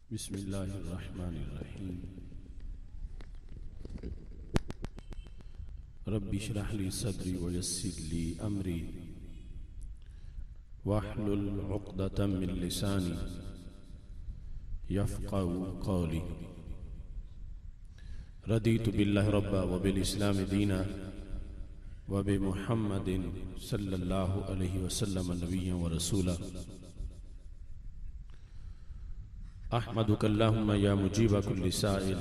बिस्मिल्लाहिर्रहमानिर्रहीम। रब्बि इश्रह ली सदरी व यस्सिर ली अमरी वहलुल उक़दतम मिन लिसानी यफ़क़हू क़ौली। रदीतु बिल्लाहि रब्बा व बिल इस्लामि दीना व बि मुहम्मदिन सल्लल्लाहु अलैहि वसल्लम नबिय्यन व रसूला। अहमदुका अल्लाहुम्मा या मुजीब कुल्लि साइल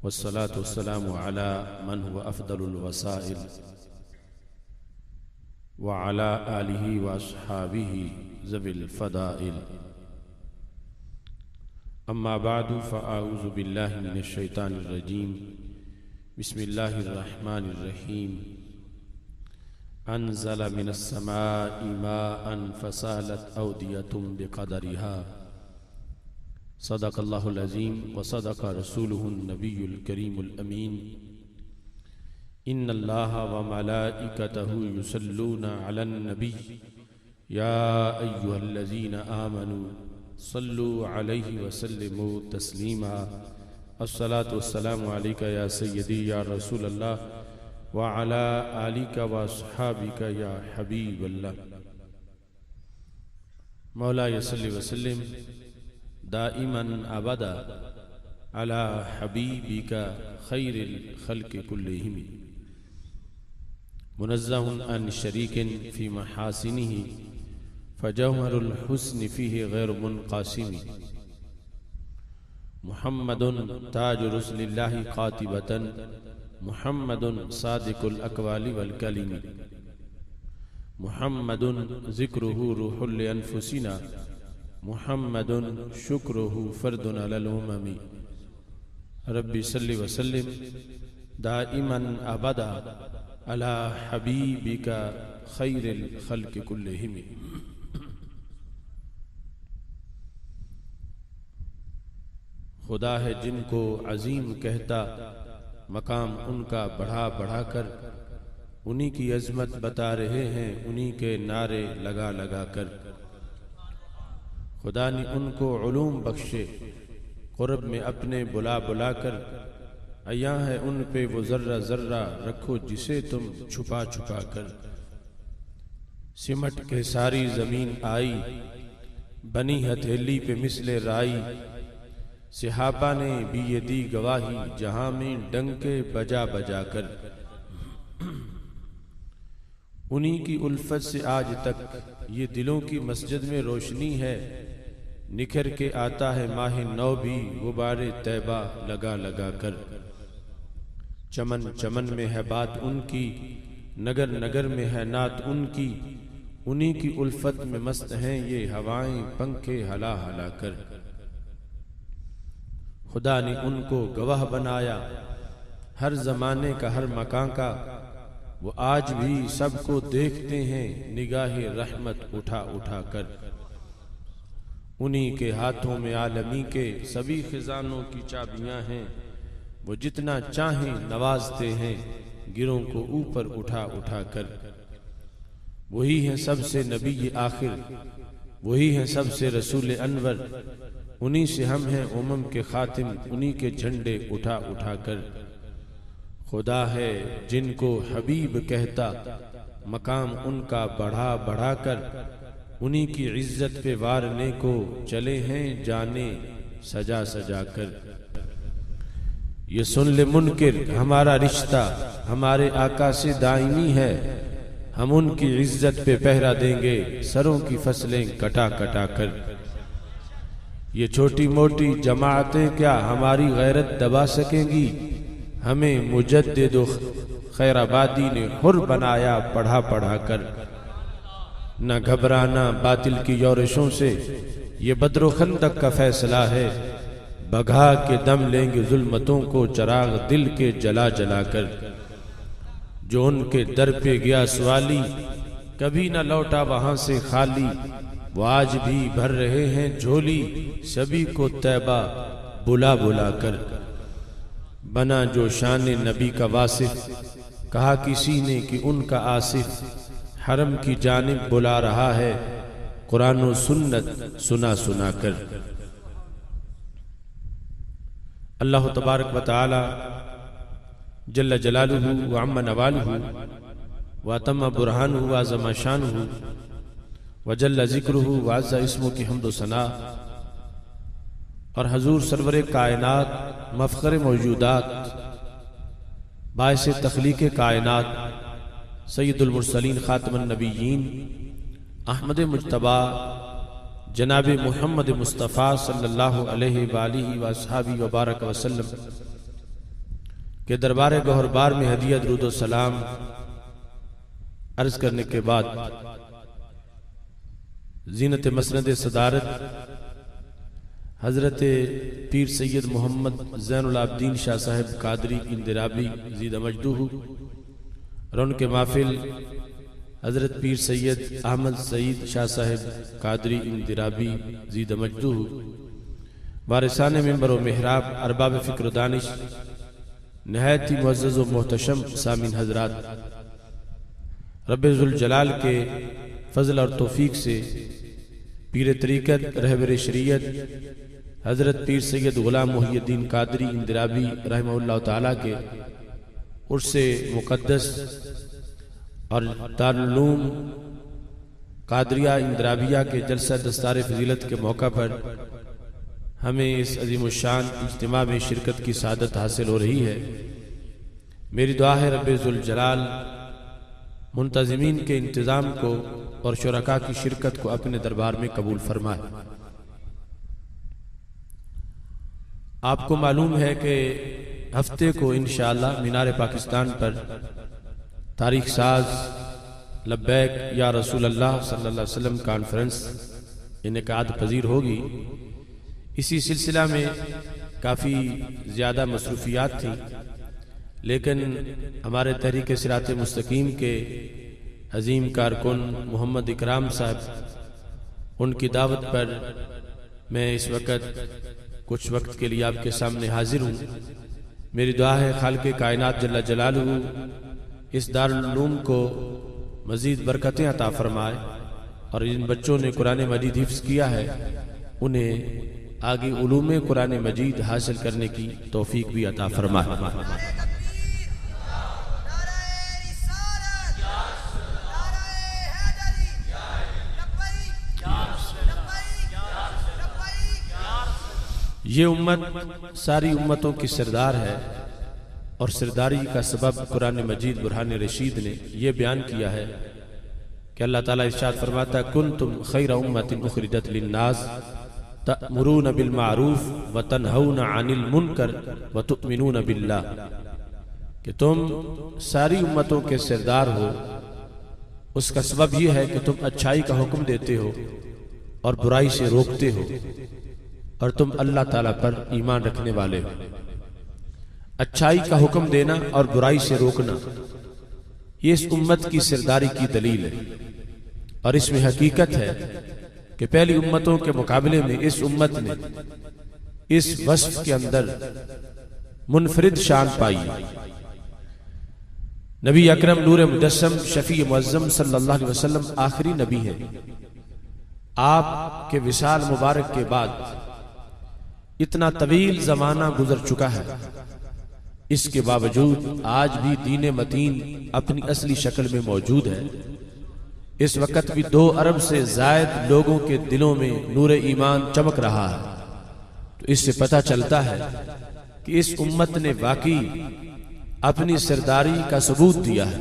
वस्सलातु वस्सलामु अला मन हुवा अफ़दलुल वसाइल व अला आलिहि व अस्हाबिहि ज़विल फ़दाइल। अम्मा बादु फ़अऊज़ु बिल्लाहि मिनश शैतानिर रजीम। बिस्मिल्लाहिर रहमानिर रहीम। अनज़ला मिनस समाइ माअन फ़सालत अवदियतुम बिक़दरिहा। सदक़ल्लाहुल अज़ीम व सदक़ रसूलुहुन नबियुल करीमुल अमीन। इन्नल्लाहा व मलाइकतहु युसल्लूना अलन नबी या अय्युहल्लज़ीना आमनू सल्लू अलैहि व सल्लिमू तस्लीमा। अस्सलातु वस्सलामु अलैका या सय्यदी या रसूलल्लाह व अला आलिका व अस्हाबिका या हबीबल्लाह। मौला सल्लि व सल्लिम दाइमन अबदा अला हबीबिका खैरिल खल्क़ि कुल्लिहिम। मुनज़्ज़हुन अन शरीकिन फ़ी महासिनिही फ़जौहरुल हुस्नि फ़ीहि गैरु मुनक़ासिम। मुहम्मदुन ताजु रुसुलिल्लाहि क़ातिबतन मुहम्मदुन सादिकुल अक़वालि वल कलिम। मुहम्मदुन ज़िक्रुहु रूहुल अनफुसिना मुहम्मदुन शुक्रुहु फ़र्दुन अलल उममी। रब्बि सल्लि व सल्लिम दाइमन अबदा अला हबीबिका खैरिल खल्क़ि कुल्लिहिम। खुदा है जिनको अजीम कहता मकाम उनका बढ़ा बढ़ा कर, उन्हीं की अजमत बता रहे हैं उन्हीं के नारे लगा लगा कर। खुदा ने उनको उलूम बख्शे क़ुर्ब में अपने बुला बुला कर। अया है उन पे वो जर्रा जर्रा रखो जिसे तुम छुपा छुपा कर। सिमट के सारी जमीन आई बनी हथेली पे मिसले राई। सिहाबा ने भी ये दी गवाही जहां में डंके बजा बजा कर। उन्हीं की उल्फत से आज तक ये दिलों की मस्जिद में रोशनी है। निखर के आता है माह नौ भी गुबारे तैबा लगा लगा कर। चमन चमन में है बात उनकी, नगर नगर में है नात उनकी। उन्हीं की उल्फत में मस्त हैं ये हवाएं पंखे हला हला कर। खुदा ने उनको गवाह बनाया हर जमाने का हर मकान का। वो आज भी सबको देखते हैं निगाहे रहमत उठा उठा कर। उन्हीं के हाथों में आलमी के सभी खजानों की चाबियां हैं। वो जितना चाहें नवाजते हैं गिरों को ऊपर उठा उठा कर। वही हैं सबसे नबी आखिर, वही हैं सबसे रसूल अनवर। उन्हीं से हम हैं उमम के खातिम, उन्हीं के झंडे उठा उठा कर। खुदा है जिनको हबीब कहता मकाम उनका बढ़ा बढ़ा कर। उन्हीं की इज्जत पे वारने को चले हैं जाने सजा सजा कर। ये सुन ले मुनकिर हमारा रिश्ता हमारे आका से दायमी है। हम उनकी इज्जत पे पहरा देंगे सरों की फसलें कटा कटा कर। ये छोटी मोटी जमाअतें क्या हमारी गैरत दबा सकेंगी। हमें मुजद्दिद खैराबादी ने हुर बनाया पढ़ा पढ़ा कर। न घबराना बातिल की योरिशों से ये बद्र खंदक का फैसला है। बघा के दम लेंगे जुल्मतों को चराग दिल के जला जला कर। जो उनके दर पे गया सवाली कभी न लौटा वहां से खाली। वो आज भी भर रहे हैं झोली सभी को तैबा बुला बुला कर। बना जो शान नबी का वासिफ कहा किसी ने कि उनका आसिफ। हरम की जानिब बुला रहा है कुरान और सुन्नत सुना सुना कर। अल्लाह तबारक व तआला जल्ल जलालुहु व अम्मा नवालुहु व तम्मा बुरहानुहु व अज़्ज़मा शानुहु व जल्ल ज़िक्रुहु व अज़्ज़ा इस्मुहु की हम्द व सना और हजूर सरवर कायनात मफ़ख़र मौजूदात बाइस तख्लीक़ कायनात सय्यदुल मुरसलीन ख़ातमुन नबिय्यीन अहमद मुज्तबा जनाब मुहम्मद मुस्तफ़ा सल्लल्लाहु अलैहि वालिहि वसहबी वबारक वसल्लम के दरबार गौहरबार में हदिया दुरूद व सलाम अर्ज करने के बाद ज़ीनत मसनद सदारत हज़रत पीर सैयद मोहम्मद ज़ैनुल आबदीन शाह साहिब कादरी इंदिराबी ज़ीद मजदूहु और उनके माफिल हज़रत पीर सैयद अहमद सईद शाह साहिब कादरी इंदिराबी ज़ीद मजदूहु वारिसान मिंबर व मेहराब अरबाब फ़िक्र दानिश नहायत ही मुअज़्ज़ज़ व मोहतशम सामीन हज़रात, रब्बे ज़ुल जलाल के फ़ज़ल और तौफ़ीक़ से पीर तरीक़त रहबर शरीयत हज़रत पीर सैयद ग़ुलाम मुहियुद्दीन कादरी इंदिराबी रहमहुल्लाह ताला के उर्से मुक़द्दस और दारुल उलूम कादरिया इंदिराबिया के जलसा दस्तार फ़ज़ीलत के मौका पर हमें इस अज़ीम शान इज्तिमा में शिरकत की सादत हासिल हो रही है। मेरी दुआ है रब्बे ज़ुल जलाल मुंतज़िमीन के इंतज़ाम को और शुरका की शिरकत को अपने दरबार में कबूल फरमाए। आपको मालूम है कि हफ्ते को इंशाअल्लाह मीनार पाकिस्तान पर तारीख साज लब्बैक या रसूल अल्लाह सल्लल्लाहु अलैहि वसल्लम कॉन्फ्रेंस इनेकाद पजीर होगी। इसी सिलसिला में काफ़ी ज़्यादा मसरूफियात थी, लेकिन हमारे तहरीक सिरात मुस्तकीम के अजीम कारकुन मोहम्मद इकराम साहब उनकी दावत पर मैं इस वक्त कुछ वक्त के लिए आपके सामने हाजिर हूँ। मेरी दुआ है खालिक़ कायनात जल्ल जलालुहु इस दारुल उलूम को मज़ीद बरकतें अता फरमाए और जिन बच्चों ने कुरान मजीद हिफ्ज़ किया है उन्हें आगे उलूम कुरान मजीद हासिल करने की तौफीक भी अता फरमाए। ये उम्मत सारी उम्मतों की सरदार है और सरदारी का सबब कुरान मजीद बुरहान रशीद ने यह बयान किया है कि अल्लाह ताला इरशाद फरमाता कुंतुम खैरा उम्मतिन उखरिजत लिन्नास तअमुरून बिल मारूफ व तनहौना अनिल मुनकर व तुमिनून बिल्लाह, कि तुम सारी उम्मतों के सरदार हो। उसका सबब यह है कि तुम अच्छाई का हुक्म देते हो और बुराई से रोकते हो और तुम अल्लाह ताला पर ईमान रखने वाले हो। अच्छाई का हुक्म देना और बुराई से रोकना ये इस उम्मत की सरदारी की दलील है और इसमें हकीकत है कि पहली उम्मतों के मुकाबले में इस उम्मत ने इस वस्फ के अंदर मुनफरिद शान पाई। नबी अकरम नूर मुजस्सम शफी मुअज़्ज़म सल्लल्लाहु अलैहि वसल्लम आखिरी नबी है। आपके विसाल मुबारक के बाद इतना तवील जमाना गुजर चुका है, इसके बावजूद आज भी दीन मतीन अपनी असली शक्ल में मौजूद है। इस वक्त भी 2 अरब से जायद लोगों के दिलों में नूर ईमान चमक रहा है। तो इससे पता चलता है कि इस उम्मत ने वाकई अपनी सरदारी का सबूत दिया है।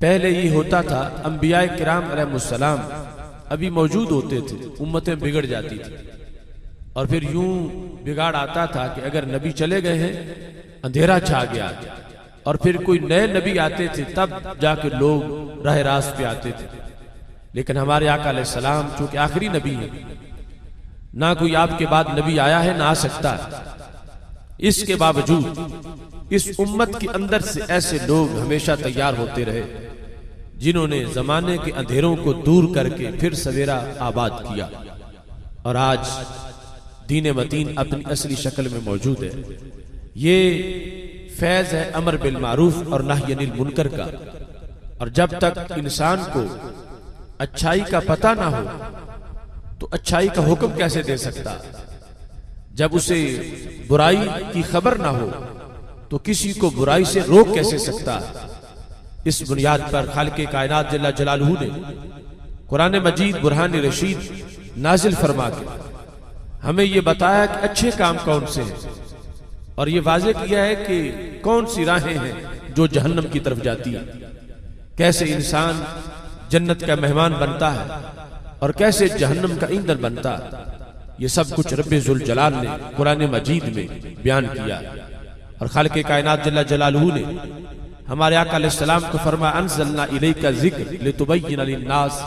पहले ये होता था अंबियाए किराम अलैहिमुस्सलाम अभी मौजूद होते थे, उम्मतें बिगड़ जाती थी और फिर यूं बिगाड़ आता था कि अगर नबी चले गए हैं अंधेरा छा गया और फिर कोई नए नबी आते थे तब जाके लोग राह रास्त पे आते थे। लेकिन हमारे आका अलैहिस्सलाम चूंकि आखिरी नबी है, ना कोई आपके बाद नबी आया है ना आ सकता है, इसके बावजूद इस उम्मत के अंदर से ऐसे लोग हमेशा तैयार होते रहे जिन्होंने जमाने के अंधेरों को दूर करके फिर सवेरा आबाद किया और आज दीन मतीन अपनी असली शक्ल में मौजूद है। ये फैज है अमर बिल मारूफ और नही अनिल मुनकर का। और जब तक इंसान को अच्छाई का पता ना हो तो अच्छाई का हुक्म कैसे दे सकता। जब उसे बुराई की खबर ना हो तो किसी को बुराई से रोक कैसे सकता है। इस बुनियाद पर खालिक़े कायनात जल्ला जलालहू ने कुरान मजीद बुरहान रशीद नाजिल फरमा के हमें ये बताया कि अच्छे काम कौन से हैं और ये वाज़े किया है कि कौन सी राहें हैं जो जहन्नम की तरफ जाती है, कैसे इंसान जन्नत का मेहमान बनता है और कैसे जहन्नम का ईंधन बनता है। ये सब कुछ रब्बे जुल जलाल ने कुरान मजीद में बयान किया और खालिक़े कायनात जल्ला जलालहू ने हमारे आका अलैहिस्सलाम को फरमा अंज़लना इलैका ज़िक्र लितुबय्यिना लिन्नास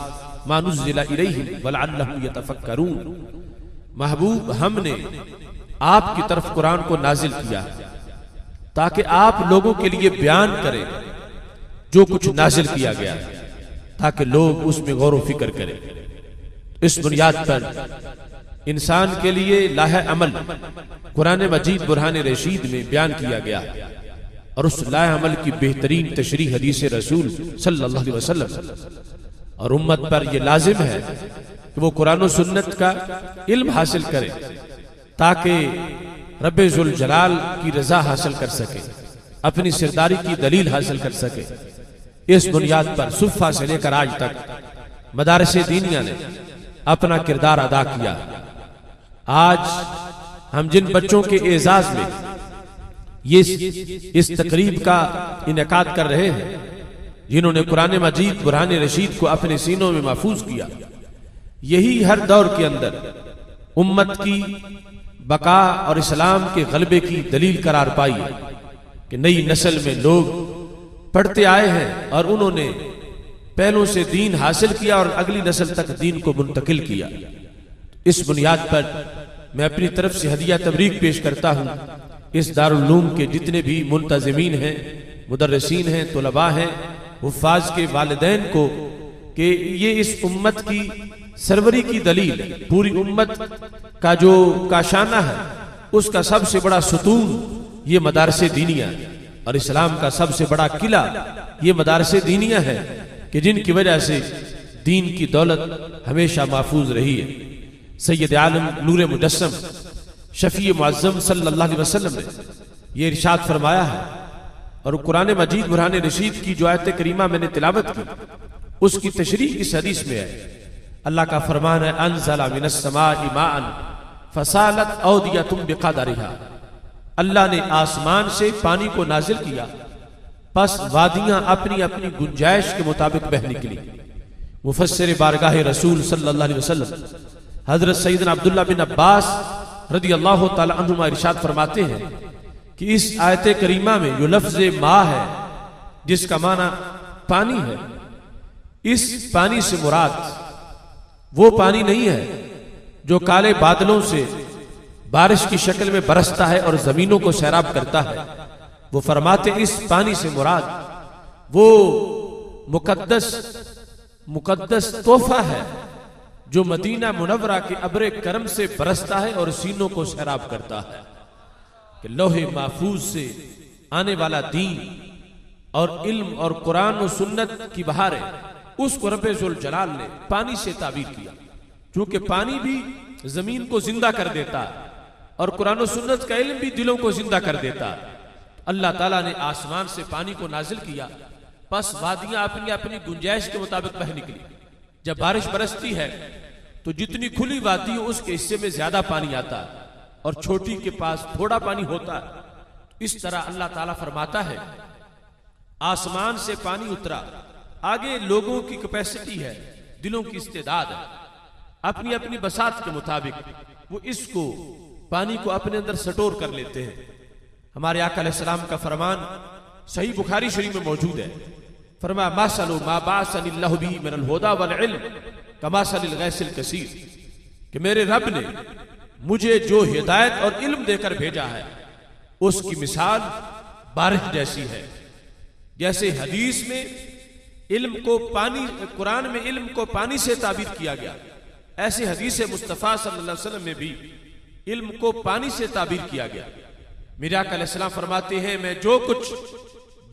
मा नुज़्ज़िला इलैहिम वलअल्लहुम यतफक्करून। महबूब, हमने आपकी तरफ कुरान को नाजिल किया ताकि आप लोगों के लिए बयान करें जो कुछ नाजिल किया गया ताकि लोग उसमें गौर व फिक्र करें। इस बुनियाद पर इंसान के लिए लाह अमल कुरान मजीद बुरहान रशीद में बयान किया गया और उस लाह अमल की बेहतरीन तशरीह हदीस रसूल सल्लल्लाहु अलैहि वसल्लम। और उम्मत पर यह लाजिम है कि वो कुरान और सुन्नत का इल्म हासिल करे ताकि रब्बे जुल जलाल की रजा हासिल कर सके, अपनी सिरदारी की दलील हासिल कर सके। इस बुनियाद पर सुफ़ा से लेकर आज तक मदारसे दीनिया ने अपना किरदार अदा किया। आज हम जिन बच्चों के एजाज में ये इस तकरीब का इनेकाद कर रहे हैं, जिन्होंने कुरान मजीद बुरहान रशीद को अपने सीनों में महफूज किया, यही हर दौर के अंदर उम्मत की बका और इस्लाम के गलबे की दलील करार पाई है कि नई नस्ल में लोग पढ़ते आए हैं और उन्होंने पहलों से दीन हासिल किया और अगली नस्ल तक दीन को मुंतकिल किया। इस बुनियाद पर मैं अपनी तरफ से हदिया तबरीक पेश करता हूँ इस दारुल उलूम के जितने भी मुंतज़िमीन हैं, मुदर्रिसीन हैं, तुलबा हैं, हुफ़्फ़ाज़ के वालिदैन को कि ये इस उम्मत की सरवरी की दलील, पूरी उम्मत का जो काशाना है उसका सबसे बड़ा सुतून ये मदारसे दीनिया और इस्लाम का सबसे बड़ा किला ये मदारसे दीनिया है कि जिनकी वजह से दीन की दौलत हमेशा महफूज रही है। सैयद आलम नूर मुजस्सम शफी मुअज़्ज़म सल्लल्लाहु अलैहि वसल्लम ने ये इरशाद फरमाया है और कुरान मजीद बुरहान रशीद की जो आयत करीमा मैंने तिलावत की उसकी तशरीह इस हदीस में है। अल्लाह का फरमान है अंज़ला मिनस समाई माअन फसालत औदियतुम बिक़दरिहा। अल्लाह ने आसमान से पानी को नाजिल किया, बस वादियां अपनी अपनी गुंजाइश के मुताबिक बह निकली। मुफस्सिर बारगाह रसूल सल्लल्लाहु अलैहि वसल्लम हजरत सैयदना अब्दुल्लाह बिन अब्बास रदियल्लाहु ताला अन्हुमा इरशाद फरमाते हैं कि इस आयत करीमा में जो लफ्ज़ मा है जिसका माना पानी है, इस पानी से मुराद वो पानी नहीं है जो काले बादलों से बारिश की शक्ल में बरसता है और जमीनों को सैराब करता है। वो फरमाते इस पानी से मुराद वो मुकद्दस तोहफा है जो मदीना मुनव्वरा के अब्रे करम से बरसता है और सीनों को सैराब करता है कि लोहे महफूज से आने वाला दीन और इल्म और कुरान और सुन्नत की बहारें उसको रब्बे जुल जलाल ने पानी से ताबीर किया, क्योंकि पानी भी जमीन को जिंदा कर देता और कुरान और सुन्नत का इल्म भी दिलों को जिंदा कर देता। अल्लाह ताला ने आसमान से पानी को नाजिल किया, बस वादियां अपनी अपनी गुंजाइश के मुताबिक बह निकली। जब बारिश बरसती है तो जितनी खुली वादी हो उसके हिस्से में ज्यादा पानी आता है और छोटी के पास थोड़ा पानी होता है। इस तरह अल्लाह ताला फरमाता है आसमान से पानी उतरा, आगे लोगों की कैपेसिटी है, दिलों की इस्तेदाद है, अपनी अपनी बसात के मुताबिक वो इसको पानी को अपने अंदर सटोर कर लेते हैं। हमारे आका अलैहिस्सलाम का फरमान सही बुखारी शरीफ में मौजूद है, फरमाया मासलु मा बासनिल्लाहु बिही मिनल हुदा वल इल्म कमासलिल गैसिल कसीर, कि मेरे रब ने मुझे जो हिदायत और इल्म देकर भेजा है उसकी मिसाल बारिश जैसी है। जैसे हदीस में इल्म को पानी, कुरान में इल्म को पानी से ताबीर किया गया, ऐसे हदीस मुस्तफा सल्लल्लाहु अलैहि वसल्लम में भी इल्म को पानी से ताबीर किया गया। मेरे आका अलैहिस्सलाम फरमाते हैं मैं जो कुछ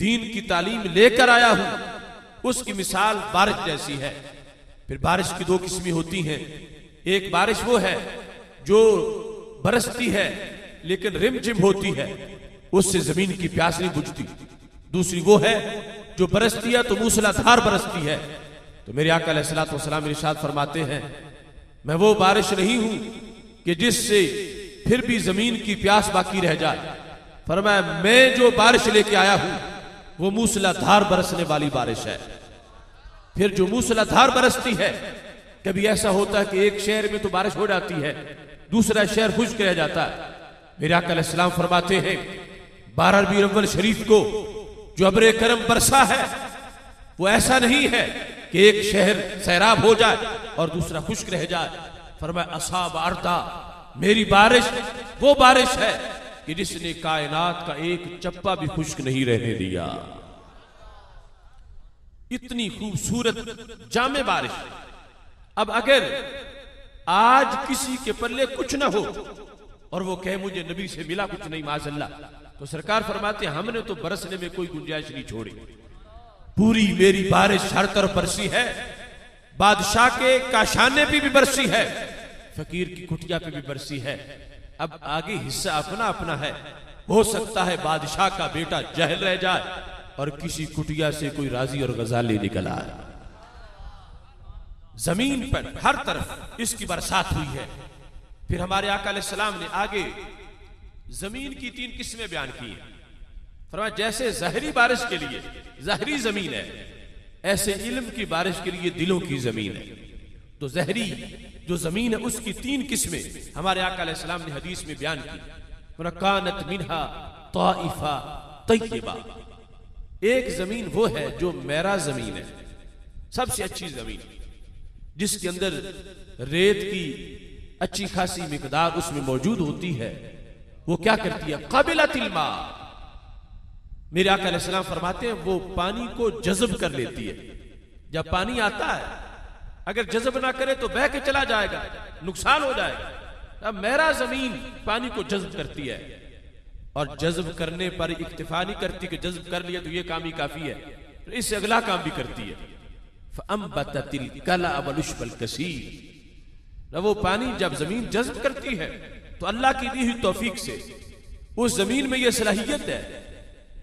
दीन की तालीम लेकर आया हूं उसकी मिसाल बारिश जैसी है। फिर बारिश की दो किस्में होती हैं, एक बारिश वो है जो बरसती है लेकिन रिमझिम होती है, उससे जमीन की प्यास नहीं बुझती। दूसरी वो है जो बरसती है तो मूसलाधार बरसती है। तो मेरे आका अलैहिस्सलातु वस्सलाम इरशाद फरमाते हैं, मैं वो बारिश नहीं हूं कि जिससे फिर भी जमीन की प्यास बाकी रह जाए। फरमाया मैं जो बारिश लेके आया हूं वो मूसलाधार बरसने वाली बारिश है। फिर जो मूसलाधार बरसती है, कभी ऐसा होता है कि एक शहर में तो बारिश हो जाती है, दूसरा शहर खुश्क रह जाता है। मेरे आका अलैहिस्सलाम फरमाते हैं 12 रबीउल अव्वल शरीफ को जो अब्र करम बरसा है वो ऐसा नहीं है कि एक शहर सैराब हो जाए और दूसरा खुश्क रह जाए। फरमाया असाब अर्दा, मेरी बारिश वो बारिश है कि जिसने कायनात का एक चप्पा भी खुश्क नहीं रहने दिया। इतनी खूबसूरत जामे बारिश। अब अगर आज किसी के पल्ले कुछ ना हो और वो कहे मुझे नबी से मिला कुछ नहीं माज़अल्लाह, तो सरकार फरमाते हमने तो बरसने में कोई गुंजाइश नहीं छोड़ी, पूरी मेरी बारिश हर तरफ बरसी है। बादशाह के काशाने पे भी बरसी है, फकीर की कुटिया पे भी बरसी है। अब आगे हिस्सा अपना अपना है। हो सकता है बादशाह का बेटा जहल रह जाए और किसी कुटिया से कोई राजी और गजाली निकल आए। जमीन पर हर तरफ इसकी बरसात हुई है। फिर हमारे आका अलैहिस्सलाम ने आगे जमीन की 3 किस्में बयान की हैं। फरमाया जैसे जहरी बारिश के लिए जहरी जमीन है, ऐसे इल्म की बारिश के लिए दिलों की जमीन है। तो जहरी जो जमीन है उसकी 3 किस्में हमारे आका अलैहिस्सलाम ने हदीस में बयान की। कानत मिनहा ताइफा तय्यबा, एक जमीन वो है जो मेरा जमीन है, सबसे अच्छी जमीन, जिसके अंदर रेत की अच्छी खासी मिकदार उसमें मौजूद होती है। वो क्या करती है? काबिलतिल मा, मेरे आका अलैहिस्सलाम फरमाते हैं वो पानी को जज़ब कर लेती है। जब पानी आता है अगर जज़ब ना करे तो बह के चला जाएगा, नुकसान हो जाएगा। अब मेरा जमीन पानी को जज़ब करती है, और जज़ब करने पर इक्तिफा नहीं करती कि जज़ब कर लिया तो ये काम ही काफी है, तो इससे अगला काम भी करती है। फअंबततिल कला वल उश्बल कसीर, वो पानी जब जमीन जज़ब करती है तो अल्लाह की दी हुई तौफीक से उस जमीन में यह सलाहियत है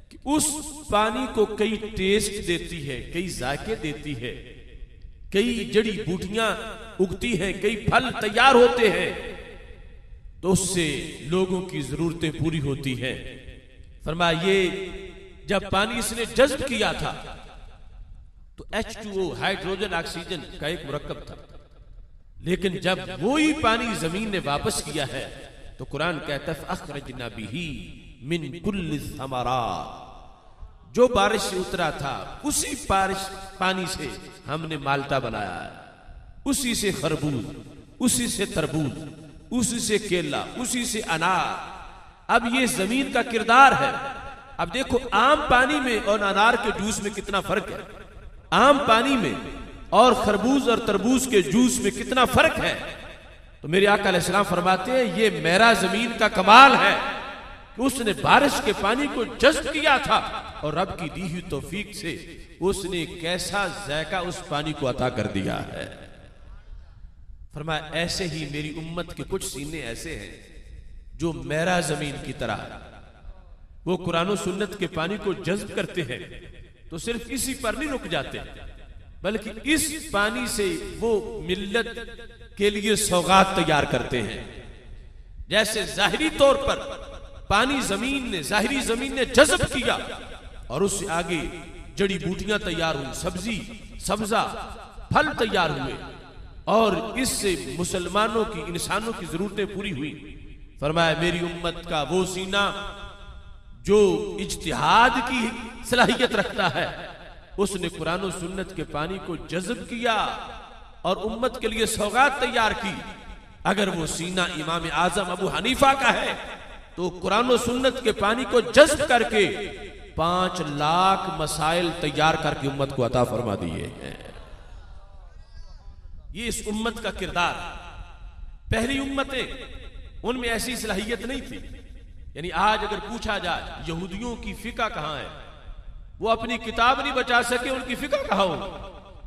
कि उस पानी को कई टेस्ट देती है, कई जायके देती है, कई जड़ी बूटियां उगती हैं, कई फल तैयार होते हैं, तो उससे लोगों की जरूरतें पूरी होती हैं। फरमाया ये जब पानी इसने जज़्ब किया था तो H2O हाइड्रोजन ऑक्सीजन का एक मुरक्कब था, लेकिन जब वो ही पानी जमीन ने वापस किया है तो कुरान कहता है अखरजना बिही मिन कुल्लि थमरात, जो बारिश से उतरा था उसी बारिश पानी से हमने माल्टा बनाया है, उसी से खरबूज, उसी से तरबूज, उसी से केला, उसी से अनार। अब ये जमीन का किरदार है। अब देखो आम पानी में और अनार के जूस में कितना फर्क है, आम पानी में और खरबूज और तरबूज के जूस में कितना फर्क है। तो मेरे आका अलैहिस्सलाम फरमाते हैं ये मेरा जमीन का कमाल है कि उसने बारिश के पानी को जज़्ब किया था और रब की दी हुई तौफीक से उसने कैसा जायका उस पानी को अता कर दिया है। फरमाया ऐसे ही मेरी उम्मत के कुछ सीने ऐसे हैं जो मेरा जमीन की तरह, वो कुरान और सुन्नत के पानी को जज़्ब करते हैं, तो सिर्फ इसी पर नहीं रुक जाते बल्कि इस पानी से वो मिल्लत के लिए सौगात तैयार करते हैं। जैसे जाहिरी तौर पर पानी जमीन ने, जाहिरी जमीन ने जज़्ब किया और उससे आगे जड़ी बूटियां तैयार हुई, सब्जी सब्जा फल तैयार हुए और इससे मुसलमानों की, इंसानों की जरूरतें पूरी हुई। फरमाया मेरी उम्मत का वो सीना जो इज्तिहाद की सलाहियत रखता है, उसने कुरान और सुन्नत के पानी को जज़्ब किया और उम्मत के लिए सौगात तैयार की। अगर वो सीना इमाम आजम अबू हनीफा का है तो कुरान और सुन्नत के पानी को जज़्ब करके 5 लाख मसाइल तैयार करके उम्मत को अता फरमा दिए हैं। ये इस उम्मत का किरदार। पहली उम्मतें उनमें ऐसी सलाहियत नहीं थी। यानी आज अगर पूछा जाए यहूदियों की फिका कहां है, वो अपनी किताब नहीं बचा सके, उनकी फिका कहां हो?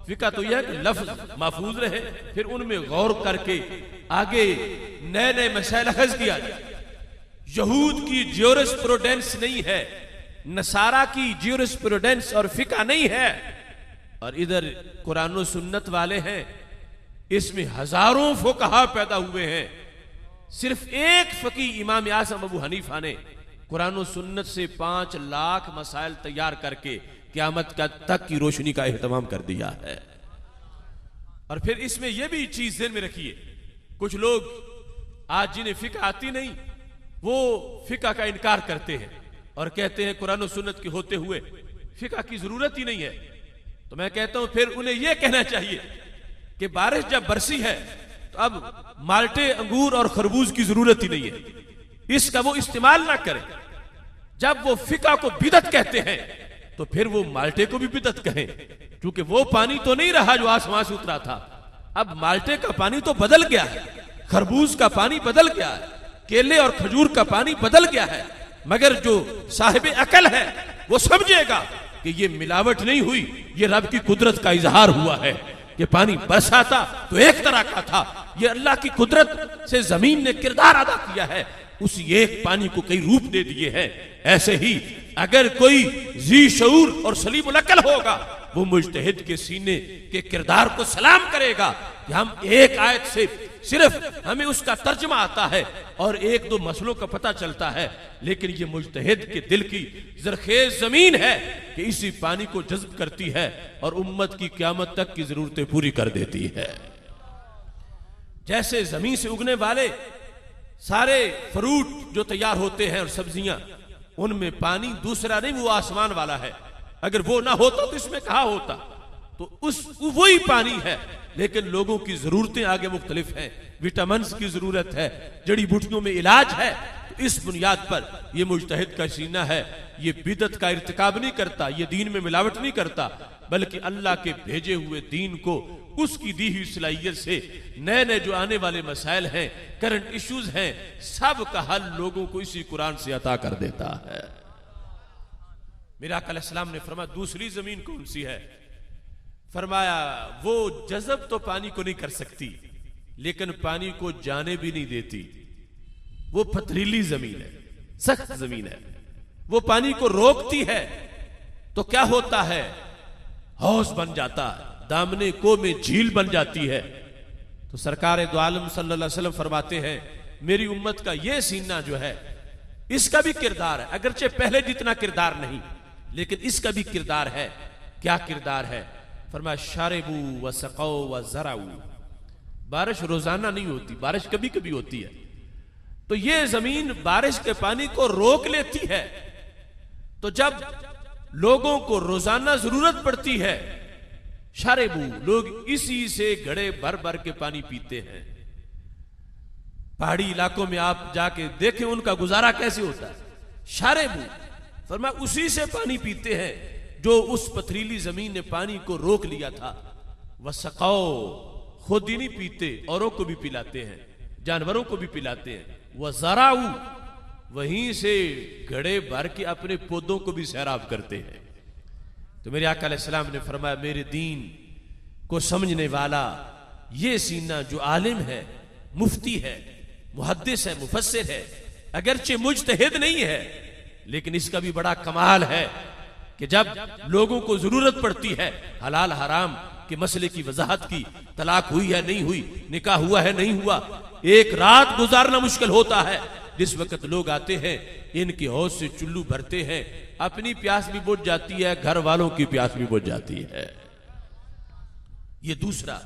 फिका तो यह है कि लफ्ज महफूज रहे, फिर उनमें गौर करके आगे नए नए मसाइल अखज़ किया। यहूद की ज्यूरिस्प्रूडेंस नहीं है, नसारा की ज्यूरिस्प्रूडेंस और फिका नहीं है, और इधर कुरान और सुन्नत वाले हैं, इसमें हजारों फुकहा पैदा हुए हैं। सिर्फ एक फकी इमाम आज़म अबू हनीफा ने कुरान और सुन्नत से 5 लाख मसाइल तैयार करके क़यामत तक की रोशनी का एहतमाम कर दिया है। और फिर इसमें यह भी चीज ध्यान में रखिए, कुछ लोग आज जिन्हें फिका आती नहीं वो फिका का इनकार करते हैं और कहते हैं कुरान और सुन्नत के होते हुए फिका की जरूरत ही नहीं है। तो मैं कहता हूं फिर उन्हें यह कहना चाहिए कि बारिश जब बरसी है तो अब माल्टे, अंगूर और खरबूज की जरूरत ही नहीं है, इसका वो इस्तेमाल ना करें। जब वो फिका को बिदत कहते हैं तो फिर वो माल्टे को भी बिदत कहें, क्योंकि वो पानी तो नहीं रहा जो आसमान से उतरा था। अब माल्टे का पानी तो बदल गया है, खरबूज का पानी बदल गया है, केले और खजूर का पानी बदल गया है। मगर जो साहिब अकल है वो समझेगा कि ये मिलावट नहीं हुई, ये रब की कुदरत का इजहार हुआ है। ये पानी बरसा था तो एक तरह का था, ये अल्लाह की कुदरत से जमीन ने किरदार अदा किया है, उसी एक पानी को कई रूप दे दिए हैं। ऐसे ही अगर कोई जी शऊर और सलीमुल अकल होगा वो मुज्तहिद के सीने के किरदार को सलाम करेगा कि हम एक आयत से सिर्फ हमें उसका तर्जुमा आता है और एक दो मसलों का पता चलता है, लेकिन ये मुज्तहिद के दिल की जरखेज जमीन है कि इसी पानी को जज्ब करती है और उम्मत की क़यामत तक की जरूरतें पूरी कर देती है। जैसे जमीन से उगने वाले सारे फ्रूट जो तैयार होते हैं और सब्जियां, उनमें पानी दूसरा नहीं, वो आसमान वाला है। अगर वो ना होता तो इसमें कहा होता, तो वही पानी है, लेकिन लोगों की जरूरतें आगे मुख्तलिफ हैं। विटामिन की जरूरत है, जड़ी बूटियों में इलाज है, तो इस बुनियाद पर यह मुज्तहिद का सीना है, ये बिदत का इर्तिकाब नहीं करता, ये दीन में मिलावट नहीं करता, बल्कि अल्लाह के भेजे हुए दीन को उसकी दी हुई सलाहियत से नए नए जो आने वाले मसाइल हैं, करंट इश्यूज हैं, सब का हल लोगों को इसी कुरान से अता कर देता है। मेरा आका अलैहिस्सलाम ने फरमाया दूसरी जमीन कौन सी है? फरमाया वो जज़ब तो पानी को नहीं कर सकती, लेकिन पानी को जाने भी नहीं देती। वो पथरीली जमीन है, सख्त जमीन है, वो पानी को रोकती है तो क्या होता है, हौज बन जाता है, दामने को में झील बन जाती है। तो सरकार दो आलम सल्लल्लाहु अलैहि वसल्लम फरमाते हैं मेरी उम्मत का ये सीना जो है इसका भी किरदार है, अगरचे पहले जितना किरदार नहीं, लेकिन इसका भी किरदार है। क्या किरदार है? फरमाया शारिबू व सक़ौ व ज़राऊ। बारिश रोजाना नहीं होती, बारिश कभी कभी होती है, तो ये जमीन बारिश के पानी को रोक लेती है। तो जब लोगों को रोजाना जरूरत पड़ती है, शारिबू, लोग इसी से घड़े भर भर के पानी पीते हैं। पहाड़ी इलाकों में आप जाके देखें उनका गुजारा कैसे होता है। शारिबू फरमाया उसी से पानी पीते हैं जो उस पथरीली जमीन ने पानी को रोक लिया था। वसक़ौ, खुद ही नहीं पीते, औरों को भी पिलाते हैं, जानवरों को भी पिलाते हैं। वज़राऊ, वहीं से घड़े भर के अपने पौधों को भी सैराब करते हैं। तो मेरे आका अलैहिस्सलाम ने फरमाया मेरे दीन को समझने वाला ये सीना जो आलिम है, मुफ्ती है, मुहद्दिस है, मुफस्सिर है, अगरचे मुज्तहिद नहीं है, लेकिन इसका भी बड़ा कमाल है कि जब लोगों को जरूरत पड़ती है हलाल हराम के मसले की वजाहत की, तलाक हुई है नहीं हुई, निकाह हुआ है नहीं हुआ, एक रात गुजारना मुश्किल होता है, जिस वक्त लोग आते हैं इनकी हौज से चुल्लू भरते हैं, अपनी प्यास भी बुझ जाती है, घर वालों की प्यास भी बुझ जाती है। ये दूसरा।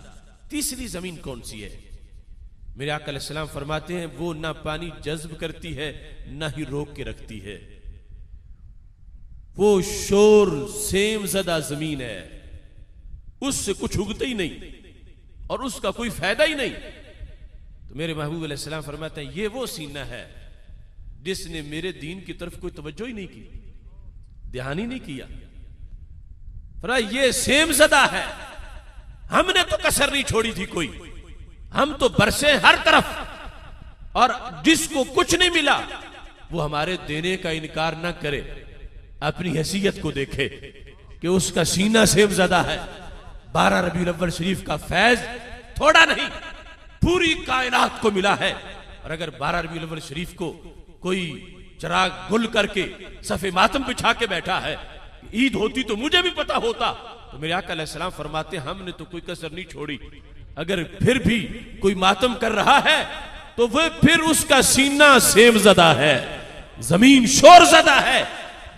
तीसरी जमीन कौन सी है? मेरे आका अलैहिस्सलाम फरमाते हैं वो ना पानी जज्ब करती है ना ही रोक के रखती है, वो शोर सेम ज़दा जमीन है, उससे कुछ उगता ही नहीं और उसका कोई फायदा ही नहीं। तो मेरे महबूब अलैहिस्सलाम फरमाते हैं ये वो सीना है जिसने मेरे दीन की तरफ कोई तवज्जो ही नहीं की, ध्यान ही नहीं किया। फरमाया ये सेम ज़दा है, हमने तो कसर नहीं छोड़ी थी कोई, हम तो बरसे हर तरफ, और जिसको कुछ नहीं मिला वो हमारे देने का इनकार ना करे, अपनी हैसियत को देखे कि उसका सीना सेम ज़दा है। 12 रबीउल अव्वल शरीफ का फैज थोड़ा नहीं, पूरी कायनात को मिला है। और अगर 12 रबीउल अव्वल शरीफ को कोई चिराग गुल करके सफे मातम बिछा के बैठा है, ईद होती तो मुझे भी पता होता, तो मेरे आका अलैहिस्सलाम फरमाते हमने तो कोई कसर नहीं छोड़ी। अगर फिर भी कोई मातम कर रहा है तो वह फिर उसका सीना सेमज़दा है, जमीन शोरज़दा है,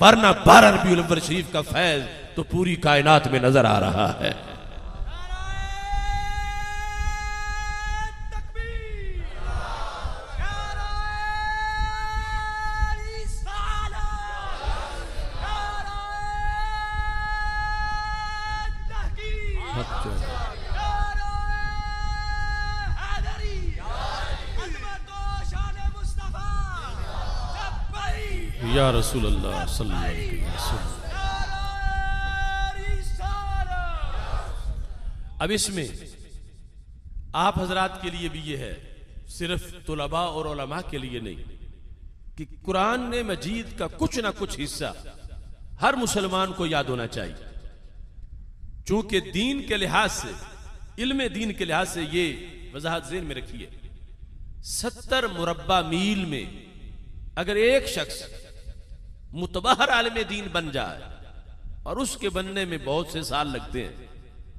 वरना 12 रबीउल अव्वल शरीफ का फैज तो पूरी कायनात में नजर आ रहा है। या रसूल अल्लाह सल्लल्लाहु अलैहि वसल्लम। अब इसमें आप हजरात के लिए भी ये है, सिर्फ तुलबा और उलमा के लिए नहीं, कि कुरान ने मजीद का कुछ ना कुछ हिस्सा हर मुसलमान को याद होना चाहिए। चूंकि दीन के लिहाज से, इल्म दीन के लिहाज से ये वजाहत ज़हन में रखिए, 70 मुरब्बा मील में अगर एक शख्स मुतबहर आलिम दीन बन जाए, और उसके बनने में बहुत से साल लगते हैं,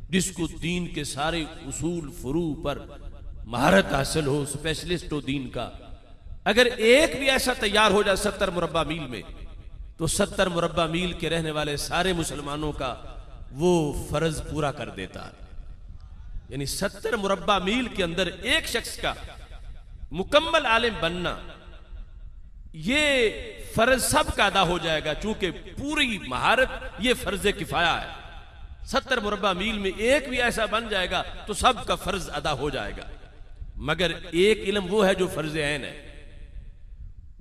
जिसको दीन के सारे उसूल फुरू पर महारत हासिल हो, स्पेशलिस्ट हो दीन का, अगर एक भी ऐसा तैयार हो जाए 70 मुरब्बा मील में, तो 70 मुरब्बा मील के रहने वाले सारे मुसलमानों का वो फर्ज पूरा कर देता है। यानी 70 मुरब्बा मील के अंदर एक शख्स का मुकम्मल आलिम बनना, ये फर्ज सबका अदा हो जाएगा, चूंकि पूरी महारत ये फर्ज किफाया है। 70 मुरब्बा मील में एक भी ऐसा बन जाएगा तो सबका फर्ज अदा हो जाएगा। मगर एक इल्म वो है जो फर्ज ऐन है,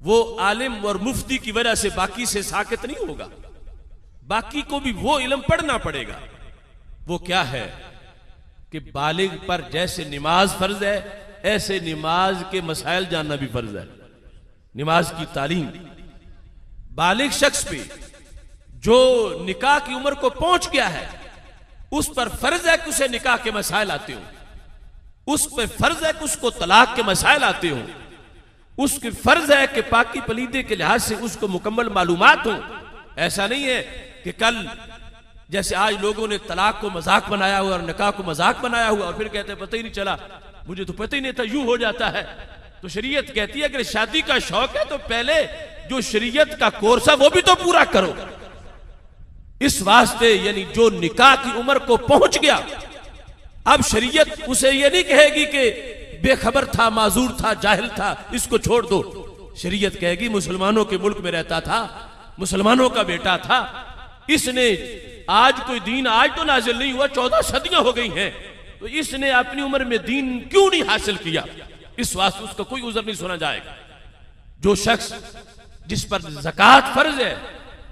वो आलिम और मुफ्ती की वजह से बाकी से साकित नहीं होगा, बाकी को भी वो इल्म पढ़ना पड़ेगा। वो क्या है कि बालिग पर जैसे नमाज फर्ज है, ऐसे नमाज के मसाइल जानना भी फर्ज है। नमाज की तालीम बालिग शख्स पे जो निकाह की उम्र को पहुंच गया है, उस पर फर्ज है कि उसे निकाह के मसाइल आते हो, उस पर फर्ज है कि उसको तलाक के मसाइल आते हो, उसकी फर्ज है कि पाकी पलीदे के लिहाज से उसको मुकम्मल मालूमात हो। ऐसा नहीं है कि कल जैसे आज लोगों ने तलाक को मजाक बनाया हुआ और निकाह को मजाक बनाया हुआ, और फिर कहते हैं पता ही नहीं चला, मुझे तो पता ही नहीं था, यूं हो जाता है। तो शरीयत कहती है अगर शादी का शौक है तो पहले जो शरीयत का कोर्स है वो भी तो पूरा करो। इस वास्ते यानी जो निकाह की उम्र को पहुंच गया, अब शरीयत उसे ये नहीं कहेगी कि बेखबर था, माजूर था, जाहिल था, इसको छोड़ दो। शरीयत कहेगी मुसलमानों के मुल्क में रहता था, मुसलमानों का बेटा था, इसने आज कोई दीन आज तो नाजिल नहीं हुआ, 14 सदियां हो गई हैं, तो इसने अपनी उम्र में दीन क्यों नहीं हासिल किया। इस वास्ते उसका कोई उज़र नहीं सुना जाएगा। जो शख्स जिस पर ज़कात फर्ज है,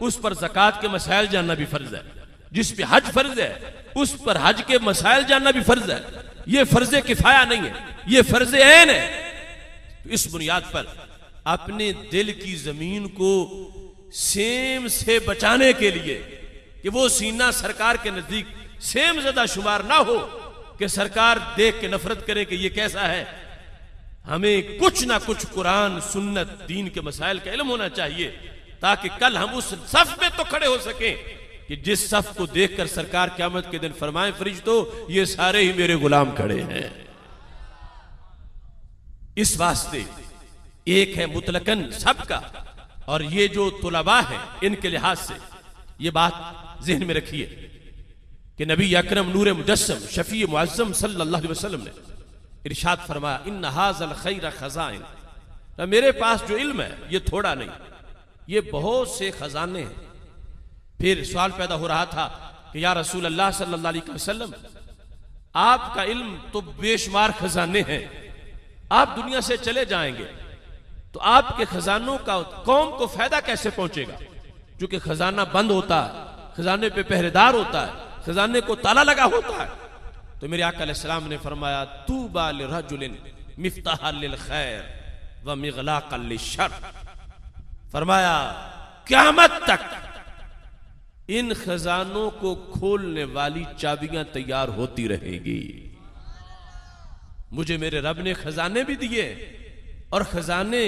उस पर ज़कात के मसाइल जानना भी फर्ज है। जिस पे हज फर्ज है, उस पर हज के मसाइल जानना भी फर्ज है। ये फर्ज किफाया नहीं है, ये फर्ज ऐन है। तो इस बुनियाद पर अपने दिल की जमीन को सेम से बचाने के लिए कि वो सीना सरकार के नजदीक सेम ज़दा शुमार ना हो, कि सरकार देख के नफरत करे कि ये कैसा है। हमें कुछ ना कुछ कुरान सुन्नत दीन के मसाइल का इल्म होना चाहिए, ताकि कल हम उस सफ में तो खड़े हो सकें कि जिस सफ को देखकर सरकार क़यामत के दिन फरमाए फरिश्तो ये सारे ही मेरे गुलाम खड़े हैं। इस वास्ते एक है मुतलकन सबका, और ये जो तुलबा है इनके लिहाज से ये बात ज़हन में रखिए कि नबी अकरम नूर मुजस्सम शफी मुअज़्ज़म सल्लल्लाहु अलैहि वसल्लम ने इरशाद फरमाया इन्न हाज़ल खैर खज़ाइन, मेरे पास जो इल्म है ये थोड़ा नहीं, ये बहुत से खजाने हैं। फिर सवाल पैदा हो रहा था कि या रसूल अल्लाह सल्लल्लाहु अलैहि वसल्लम, आपका इल्म तो बेशुमार खजाने हैं, आप दुनिया से चले जाएंगे तो आपके खजानों का कौम को फायदा कैसे पहुंचेगा। क्योंकि खजाना बंद होता है, खजाने पे पहरेदार होता है, खजाने को ताला लगा होता है। तो मेरे आका अलैहिस्सलाम ने फरमाया तूबा लिरजुलिन मिफ्ताहल लिल खैर व मिगलाकल लिश्शर, फरमाया क़यामत तक इन खजानों को खोलने वाली चाबियां तैयार होती रहेगी। मुझे मेरे रब ने खजाने भी दिए और खजाने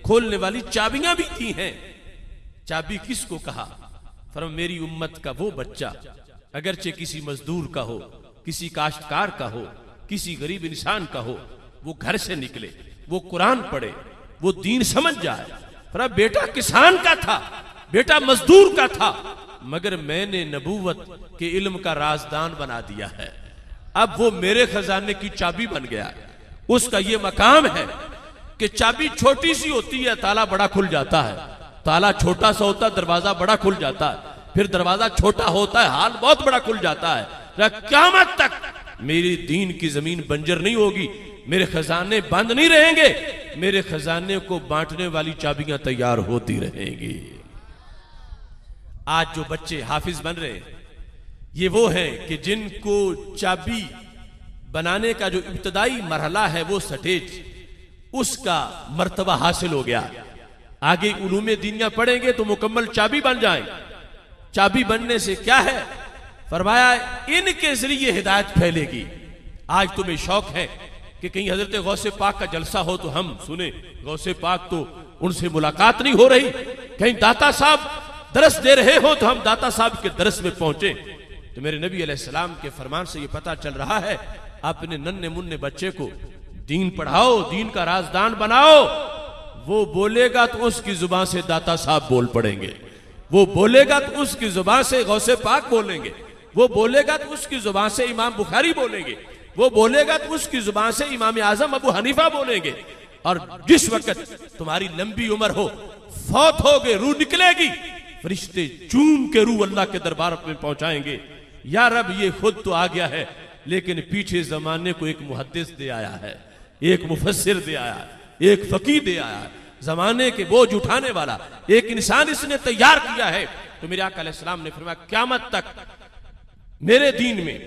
खोलने वाली चाबियां भी दी हैं। चाबी किसको कहा? फरमा मेरी उम्मत का वो बच्चा, अगरचे किसी मजदूर का हो, किसी काश्तकार का हो, किसी गरीब इंसान का हो, वो घर से निकले, वो कुरान पढ़े, वो दीन समझ जाए। फरमा बेटा किसान का था, बेटा मजदूर का था, मगर मैंने नबूवत के इल्म का राजदान बना दिया है। अब वो मेरे खजाने की चाबी बन गया। उसका ये मकाम है कि चाबी छोटी सी होती है, ताला बड़ा खुल जाता है, ताला छोटा सा होता है, दरवाजा बड़ा खुल जाता है, फिर दरवाजा छोटा होता है, हाल बहुत बड़ा खुल जाता है। क़यामत तक मेरी दीन की जमीन बंजर नहीं होगी, मेरे खजाने बंद नहीं रहेंगे, मेरे खजाने को बांटने वाली चाबियां तैयार होती रहेंगी। आज जो बच्चे हाफिज बन रहे हैं, ये वो हैं कि जिनको चाबी बनाने का जो इब्तदाई मरहला है, वो स्टेज, उसका मर्तबा हासिल हो गया। आगे उलूमे दीनिया पढ़ेंगे तो मुकम्मल चाबी बन जाएंगे। चाबी बनने से क्या है? फरमाया इनके जरिए हिदायत फैलेगी। आज तुम्हें शौक है कि कहीं हजरत गौसे पाक का जलसा हो तो हम सुने, गौसे पाक तो उनसे मुलाकात नहीं हो रही, कहीं दाता साहब दरस दे रहे हो तो हम दाता साहब के दरस में पहुंचे। तो मेरे नबी अलैहिस्सलाम के फरमान से ये पता चल रहा है, अपने नन्हे मुन्ने बच्चे को दीन पढ़ाओ, दीन का राजदान बनाओ। वो बोलेगा तो उसकी जुबान से दाता साहब बोल पड़ेंगे, वो बोलेगा तो उसकी जुबान से गौसे पाक बोलेंगे, वो बोलेगा तो उसकी जुबान से इमाम बुखारी बोलेंगे, वो बोलेगा तो उसकी जुबान से इमाम आजम अबू हनीफा बोलेंगे। और जिस वक्त तुम्हारी लंबी उम्र हो, फौत हो गए, रूह निकलेगी, फरिश्ते चूम के रूह अल्लाह के दरबार में पहुंचाएंगे, या रब ये खुद तो आ गया है, लेकिन पीछे जमाने को एक मुहद्दिस दे आया है, एक मुफस्सिर दे आया है, एक फकीह दे आया है, जमाने के बोझ उठाने वाला एक इंसान इसने तैयार किया है। तो मेरे आका अलैहिस्सलाम ने फरमाया क़यामत तक मेरे दीन में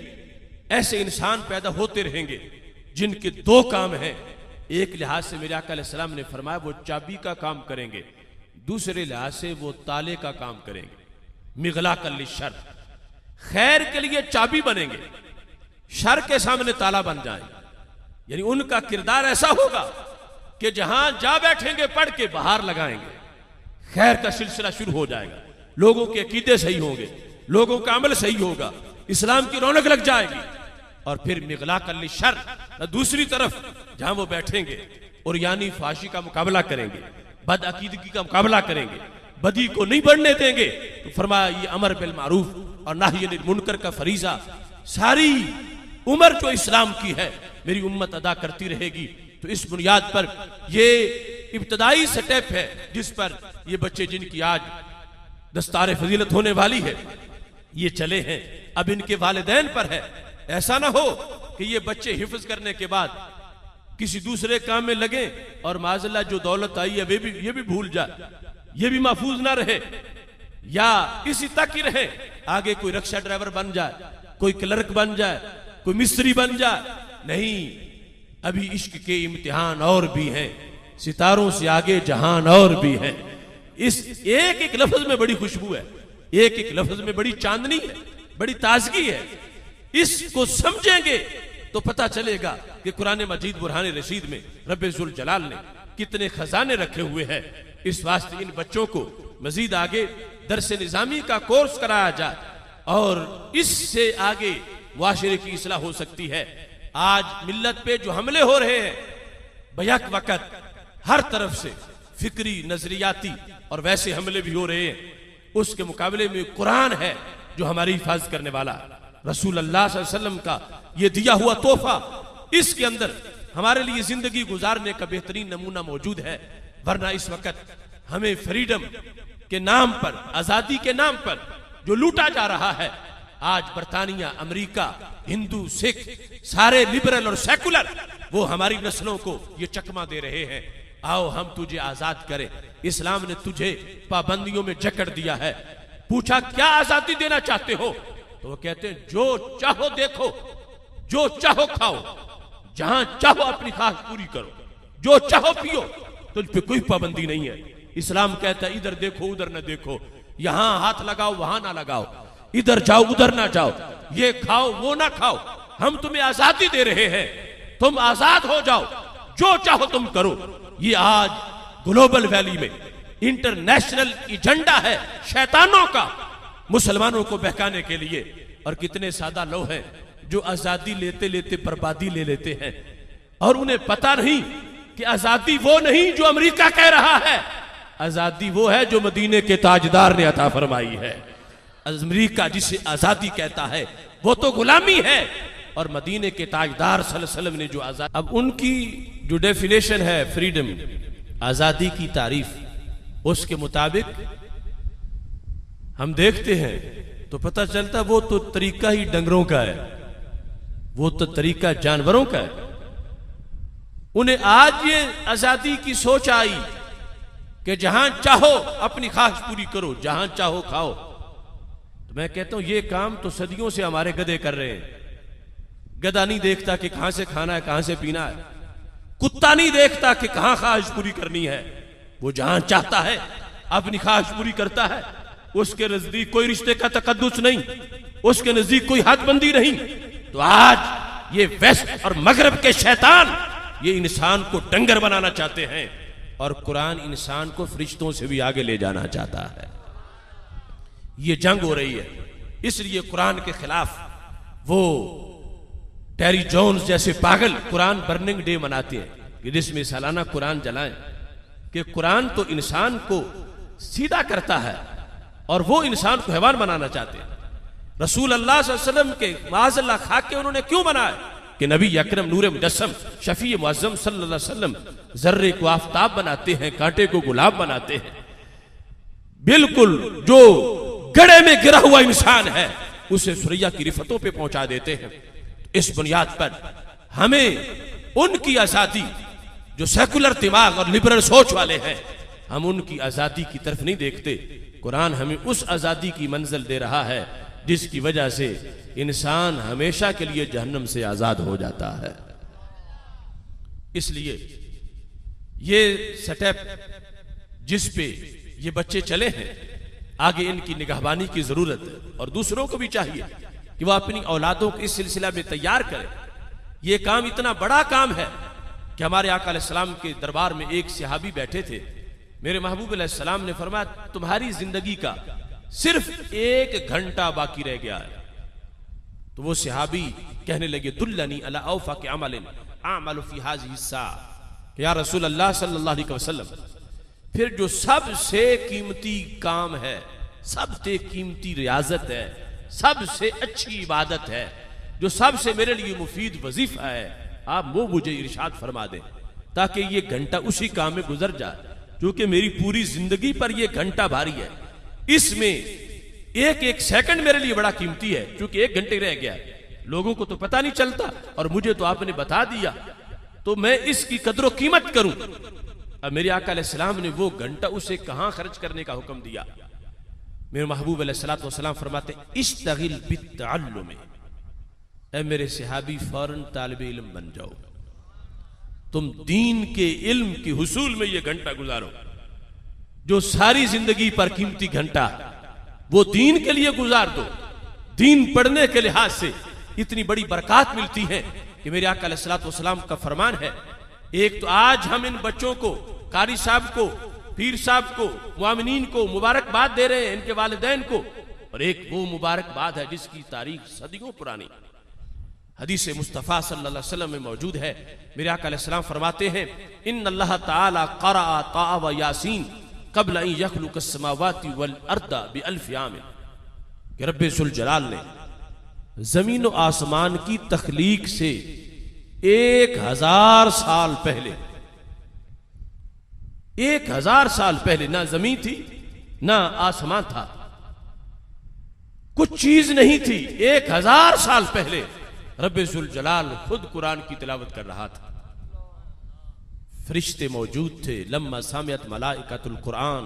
ऐसे इंसान पैदा होते रहेंगे जिनके दो काम हैं। एक लिहाज से मेरे आका अलैहिस्सलाम ने फरमाया वो चाबी का काम करेंगे, दूसरे लिहाज से वो ताले का काम करेंगे। मिगलाकल लिश्शर, खैर के लिए चाबी बनेंगे, शर के सामने ताला बन जाएंगे। यानी उनका किरदार ऐसा होगा कि जहां जा बैठेंगे पढ़ के बाहर लगाएंगे, खैर का सिलसिला शुरू हो जाएगा, लोगों के अकीदे सही होंगे, लोगों का अमल सही होगा, इस्लाम की रौनक लग जाएगी। और फिर मिगलाकल लिश्शर, दूसरी तरफ जहां वो बैठेंगे और यानी फाशी का मुकाबला करेंगे, बद अकीदगी का मुकाबला करेंगे, बदी को नहीं बढ़ने देंगे। तो फरमाया ये अमर बिल मारूफ और नाही अनिल मुनकर का फरीजा सारी उम्र जो इस्लाम की है मेरी उम्मत अदा करती रहेगी। तो इस बुनियाद पर ये इब्तदाई स्टेप है जिस पर ये बच्चे जिनकी आज दस्तार फजीलत होने वाली है ये चले हैं। अब इनके वालिदैन पर है, ऐसा ना हो कि ये बच्चे हिफ्ज करने के बाद किसी दूसरे काम में लगे और माज़अल्लाह जो दौलत आई है ये भी भूल जाए, ये भी महफूज ना रहे, या इसी तक ही रहे, आगे कोई रिक्शा ड्राइवर बन जाए, कोई क्लर्क बन जाए, कोई मिस्त्री बन जाए। नहीं, अभी इश्क के इम्तिहान और भी हैं, सितारों से आगे जहान और भी है। इस एक एक लफ्ज में बड़ी खुशबू है, एक एक लफ्ज में बड़ी चांदनी है, बड़ी ताजगी है। इसको समझेंगे तो पता चलेगा कि कुरान मजीद बुरहान रशीद में रब्बे जुल जलाल ने कितने खजाने रखे हुए हैं। इस वास्ते इन बच्चों को मजीद आगे दरस निजामी का कोर्स कराया जाए और इससे आगे मुआशरे की इस्लाह हो सकती है। आज मिल्लत पे जो हमले हो रहे हैं बैक वक्त हर तरफ से फिक्री नजरियाती और वैसे हमले भी हो रहे हैं, उसके मुकाबले में कुरान है जो हमारी हिफाजत करने वाला, रसूल अल्लाह सल्लल्लाहु अलैहि वसल्लम का ये दिया हुआ तोहफा, इसके अंदर हमारे लिए जिंदगी गुजारने का बेहतरीन नमूना मौजूद है। वरना इस वक्त हमें फ्रीडम के नाम पर, आजादी के नाम पर जो लूटा जा रहा है, आज बरतानिया, अमेरिका, हिंदू, सिख, सारे लिबरल और सेकुलर वो हमारी नस्लों को ये चकमा दे रहे हैं। आओ हम तुझे आजाद करें, इस्लाम ने तुझे पाबंदियों में जकड़ दिया है। पूछा क्या आजादी देना चाहते हो, तो वो कहते हैं जो चाहो देखो, जो चाहो खाओ, जहां चाहो अपनी ख्वाहिश पूरी करो, जो चाहो पियो, तुझ पे कोई पाबंदी नहीं है। इस्लाम कहता है इधर देखो उधर ना देखो, यहां हाथ लगाओ वहां ना लगाओ, इधर जाओ उधर ना जाओ, ये खाओ वो ना खाओ, हम तुम्हें आजादी दे रहे हैं। तुम आजाद हो जाओ, जो चाहो तुम करो। ये आज ग्लोबल वैली में इंटरनेशनल एजेंडा है शैतानों का, मुसलमानों को बहकाने के लिए। और कितने सादा लोग हैं जो आजादी लेते लेते बर्बादी ले लेते हैं, और उन्हें पता नहीं कि आजादी वो नहीं जो अमेरिका कह रहा है, आजादी वो है जो मदीने के ताजदार ने अता फरमाई है। अमेरिका जिसे आजादी कहता है वो तो गुलामी है, और मदीने के ताजदार सल्लल्लाहु अलैहि वसल्लम ने जो आजादी, अब उनकी जो डेफिनेशन है फ्रीडम, आजादी की तारीफ, उसके मुताबिक हम देखते हैं तो पता चलता वो तो तरीका ही डंगरों का है, वो तो तरीका जानवरों का है। उन्हें आज ये आजादी की सोच आई कि जहां चाहो अपनी ख्वाहिश पूरी करो, जहां चाहो खाओ। तो मैं कहता हूं ये काम तो सदियों से हमारे गधे कर रहे हैं। गधा नहीं देखता कि कहां से खाना है, कहां से पीना है। कुत्ता नहीं देखता कि कहां ख्वाहिश पूरी करनी है। वो जहां चाहता है अपनी ख्वाहिश पूरी करता है। उसके नजदीक कोई रिश्ते का तकद्दुस नहीं, उसके नजदीक कोई हदबंदी नहीं। तो आज ये वेस्ट और मगरब के शैतान ये इंसान को डंगर बनाना चाहते हैं, और कुरान इंसान को फरिश्तों से भी आगे ले जाना चाहता है। ये जंग हो रही है, इसलिए कुरान के खिलाफ वो टेरी जोन्स जैसे पागल कुरान बर्निंग डे मनाते हैं कि जिसमें सालाना कुरान जलाएं, कि कुरान तो इंसान को सीधा करता है और वो इंसान को हैवान बनाना चाहते हैं। रसूल अल्लाह सल्लल्लाहु अलैहि वसल्लम के माज़अल्लाह खा के उन्होंने क्यों बनाया कि नबी अकरम नूरे मुजस्सम शफी मुअज़्ज़म सल्लल्लाहु अलैहि वसल्लम जर्रे को आफताब बनाते हैं, कांटे को गुलाब बनाते हैं। बिल्कुल जो गड़े में गिरा हुआ इंसान है उसे सुरैया की रिफतों पे पहुंचा देते हैं। इस बुनियाद पर हमें उनकी आजादी, जो सेकुलर दिमाग और लिबरल सोच वाले हैं, हम उनकी आजादी की तरफ नहीं देखते। कुरान हमें उस आजादी की मंजिल दे रहा है जिसकी वजह से इंसान हमेशा के लिए जहन्नम से आजाद हो जाता है। इसलिए ये स्टेप जिस पे ये बच्चे चले हैं, आगे इनकी निगहबानी की जरूरत है, और दूसरों को भी चाहिए कि वह अपनी औलादों को इस सिलसिला में तैयार करें। यह काम इतना बड़ा काम है कि हमारे आका अलैहिस्सलाम के दरबार में एक सहाबी बैठे थे। मेरे महबूब अलैहिस्सलाम ने फरमाया, तुम्हारी जिंदगी का सिर्फ 1 घंटा बाकी रह गया है। तो वो सहाबी कहने लगे, दुल्लनी अला औफा के अमलिन अमलु फी हाज़िही सा, कि या रसूल अल्लाह सल्लल्लाहु अलैहि वसल्लम, फिर जो सबसे कीमती काम है, सबसे कीमती रियाजत है, सबसे अच्छी इबादत है, जो सबसे मेरे लिए मुफीद वजीफा है, आप वो मुझे इरशाद फरमा दें ताकि ये घंटा उसी काम में गुजर जाए, क्योंकि मेरी पूरी जिंदगी पर ये घंटा भारी है। इसमें एक एक सेकंड मेरे लिए बड़ा कीमती है, क्योंकि 1 घंटे रह गया है। लोगों को तो पता नहीं चलता और मुझे तो आपने बता दिया, तो मैं इसकी कदर कीमत करूं। अब मेरे आका अलैहिस्सलाम ने वो घंटा उसे कहां खर्च करने का हुक्म दिया। मेरे महबूब अलैहिस्सलातु वस्सलाम फरमाते, इश्तगिल बित्तअल्लुम, ऐ मेरे सहाबी फौरन तालिब इल्म बन जाओ, तुम दीन के इल्म की हुसूल में ये घंटा गुजारो। जो सारी जिंदगी पर कीमती घंटा वो दीन के लिए गुजार दो। दीन पढ़ने के लिहाज से इतनी बड़ी बरकत मिलती है कि मेरे आका अलैहिस्सलातु वस्सलाम का फरमान है। एक तो आज हम इन बच्चों को, कारी साहब को, पीर साहब को, मुआमिनीन को मुबारकबाद दे रहे हैं, इनके वालिदैन को, और एक वो मुबारकबाद है जिसकी तारीख सदियों पुरानी हदीस मुस्तफ़ा सल्लल्लाहु अलैहि वसल्लम में मौजूद है। मेरे आका अलैहिस्सलाम फरमाते हैं, इन्नल्लाह ताला क़रअ ताअ व यासीन क़ब्ल अन यख़्लुक़स समावाति वल अर्द बिअल्फ़ि आम, कि रब्बे ज़ुल जलाल ने जमीन और आसमान की तख्लीक से 1000 साल पहले, 1000 साल पहले ना जमीन थी ना आसमान था, कुछ चीज नहीं थी। 1000 साल पहले रब्बे ज़ुल जलाल खुद कुरान की तिलावत कर रहा था। फरिश्ते मौजूद थे। लम्मा सामियत मलाइकतुल कुरान,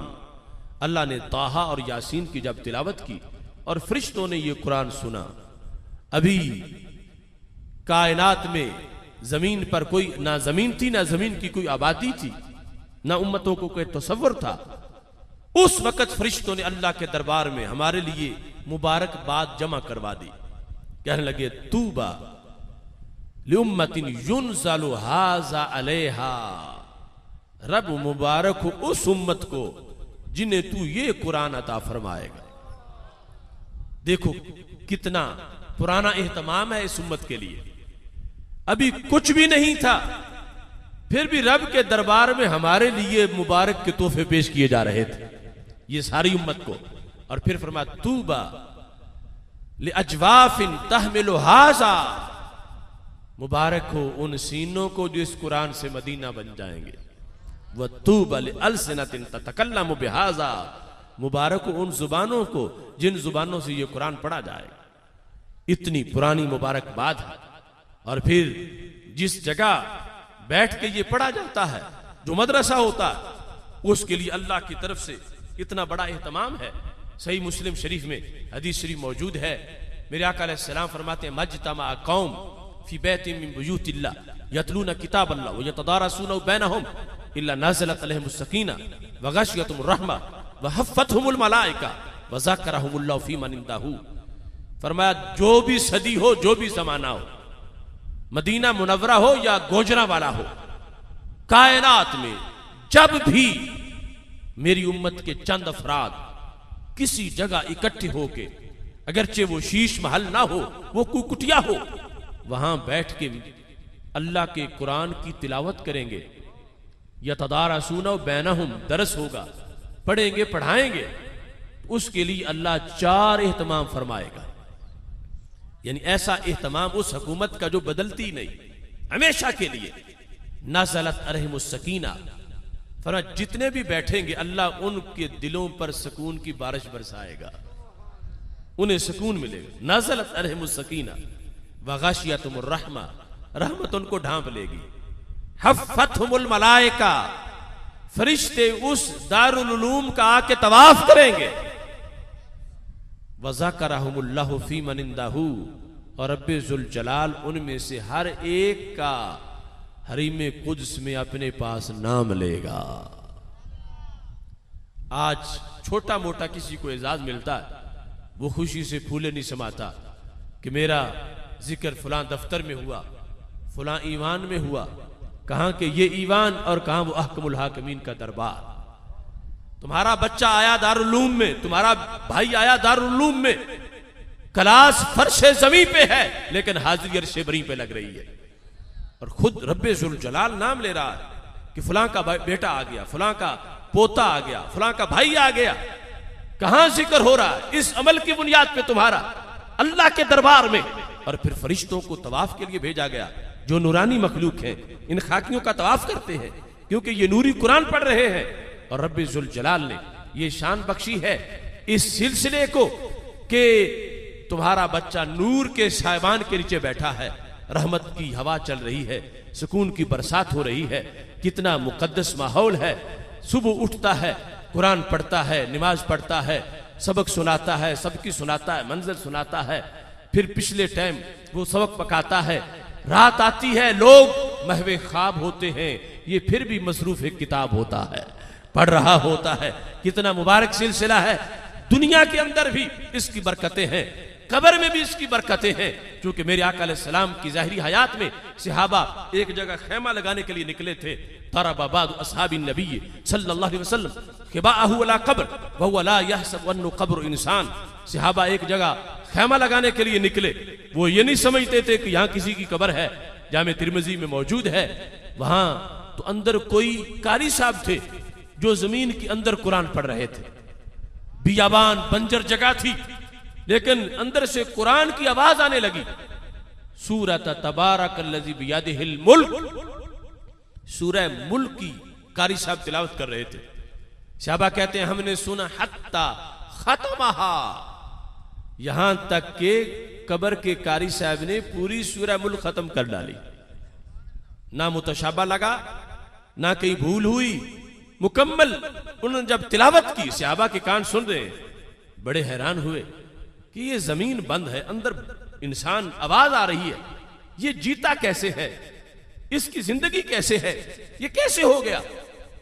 अल्लाह ने ताहा और यासीन की जब तिलावत की और फरिश्तों ने ये कुरान सुना, अभी कायनात में जमीन पर कोई ना जमीन थी, ना जमीन की कोई आबादी थी, ना उम्मतों को कोई तसव्वुर था। उस वक्त फरिश्तों ने अल्लाह के दरबार में हमारे लिए मुबारकबाद जमा करवा दी। कहने लगे, तूबा लिउम्मतिन युनज़लु हाज़ा अलैहा, रब मुबारक हो उस उम्मत को जिन्हें तू ये कुरान अता फरमाएगा। देखो कितना पुराना एहतमाम है इस उम्मत के लिए। अभी कुछ भी नहीं था, फिर भी रब के दरबार में हमारे लिए मुबारक के तोहफे पेश किए जा रहे थे, ये सारी उम्मत को। और फिर फरमाया तूबा लिअजवाफिन तहमिलु हाज़ा, मुबारक हो उन सीनों को जो इस कुरान से मदीना बन जाएंगे। वह तूबा लिअल्सिनतिन ततकल्लमु बिहाज़ा, मुबारक हो उन जुबानों को जिन जुबानों से यह कुरान पढ़ा जाएगा। इतनी पुरानी मुबारक बात है। और फिर जिस जगह बैठ के ये पढ़ा जाता है, जो मदरसा होता है, उसके लिए अल्लाह की तरफ से इतना बड़ा एहतमाम है। सही मुस्लिम शरीफ में हदीस शरीफ मौजूद है, मेरे आका अलैहिस्सलाम फरमाते हैं मज्तमा कौम फी बैतिन मिन बुयूतिल्लाह यतलूना किताबल्लाह व यतदारसूना बैनहुम इल्ला नज़लत अलैहिमुस सकीना व गशियतहुमुर रहमा व हफ़्फ़तहुमुल मलाइका व ज़करहुमुल्लाहु फी मन इंदहू। फरमाया जो भी सदी हो, जो भी जमाना हो, मदीना मुनव्वरा हो या गोजरा वाला हो, कायनात में जब भी मेरी उम्मत के चंद अफराद किसी जगह इकट्ठे होके, अगरचे वो शीश महल ना हो, वो कुकुटिया हो, वहां बैठ के अल्लाह के कुरान की तिलावत करेंगे। यतदारसूना बैनहुम, दरस होगा, पढ़ेंगे पढ़ाएंगे, उसके लिए अल्लाह 4 एहतमाम फरमाएगा। यानी ऐसा एहतमाम उस हुकूमत का जो बदलती नहीं, हमेशा के लिए। नज़लत अलैहिमुस सकीना, फरमाया जितने भी बैठेंगे अल्लाह उनके दिलों पर सुकून की बारिश बरसाएगा, उन्हें सुकून मिलेगा। नज़लत अलैहिमुस सकीना व गशियतहुमुर रहमा, रहमत उनको ढांप लेगी। हफ़्फ़तहुमुल मलाइका, फरिश्ते उस दारुल उलूम का आके तवाफ करेंगे। व ज़करहुमुल्लाहु फी मन इंदहू, और रब्बे जुल जलाल उनमें से हर एक का हरीमे कुद्स में अपने पास नाम लेगा। आज छोटा मोटा किसी को एजाज मिलता है, वो खुशी से फूले नहीं समाता कि मेरा जिक्र फलां दफ्तर में हुआ, फलां ईवान में हुआ। कहां के ये ईवान और कहां वो अहकमुल हाकिमीन का दरबार। तुम्हारा बच्चा आया दारुल उलूम में, तुम्हारा भाई आया दारुल उलूम में, क्लास फर्शे जमीन पे है, लेकिन हाजिरी अर्शे बरी पे लग रही है। और खुद रब्बे जुल जलाल नाम ले रहा है कि फलां का बेटा आ गया, फलां का पोता आ गया, फलां का भाई आ गया। कहां जिक्र हो रहा है? इस अमल की बुनियाद पे तुम्हारा अल्लाह के दरबार में। और फिर फरिश्तों को तवाफ के लिए भेजा गया, जो नूरानी मखलूक हैं, इन खाकियों का तवाफ करते हैं, क्योंकि ये नूरी कुरान पढ़ रहे हैं। और रब्बे जुल जलाल ने ये शान बख्शी है इस सिलसिले को कि तुम्हारा बच्चा नूर के साहिबान के नीचे बैठा है, रहमत की हवा चल रही है, सुकून की बरसात हो रही है। कितना मुकद्दस माहौल है। सुबह उठता है, कुरान पढ़ता है, नमाज पढ़ता है, सबक सुनाता है, सबकी सुनाता है, मंजिल सुनाता है। फिर पिछले टाइम वो सबक पकाता है। रात आती है, लोग महवे ख्वाब होते हैं, ये फिर भी मसरूफ किताब होता है, पढ़ रहा होता है। कितना मुबारक सिलसिला है। दुनिया के अंदर भी इसकी बरकतें हैं, कब्र में भी इसकी बरकतें हैं। क्योंकि मेरे आका अलैहिस्सलाम की ज़ाहिरी हयात में सहाबा एक जगह खेमा लगाने के लिए निकले थे। तरबा बादु अस्हाबी नबी सल्लल्लाहु अलैहि वसल्लम क़िबाअहु अला क़ब्र व हुवा ला यहसब अन्नु क़ब्र इंसान। सहाबा एक जगह खेमा लगाने के लिए निकले, वो ये नहीं समझते थे कि यहाँ किसी की कब्र है। जामे तिरमिज़ी में मौजूद है। वहां तो अंदर कोई कारी साहब थे जो जमीन के अंदर कुरान पढ़ रहे थे। बियाबान बंजर जगह थी, लेकिन अंदर से कुरान की आवाज आने लगी। सूरत तबारकल्लज़ी बियदिहिल मुल्क, सूरह मुल्क की कारी साहब तिलावत कर रहे थे। सहाबा कहते हैं हमने सुना हत्ता खत्महा, यहां तक के कब्र के कारी साहब ने पूरी सूरह मुल्क खत्म कर डाली। ना मुतशाबा लगा, ना कहीं भूल हुई, मुकम्मल उन्होंने जब तिलावत की, सहाबा के कान सुन रहे, बड़े हैरान हुए कि ये जमीन बंद है, अंदर इंसान आवाज आ रही है, ये जीता कैसे है, इसकी जिंदगी कैसे है, ये कैसे हो गया।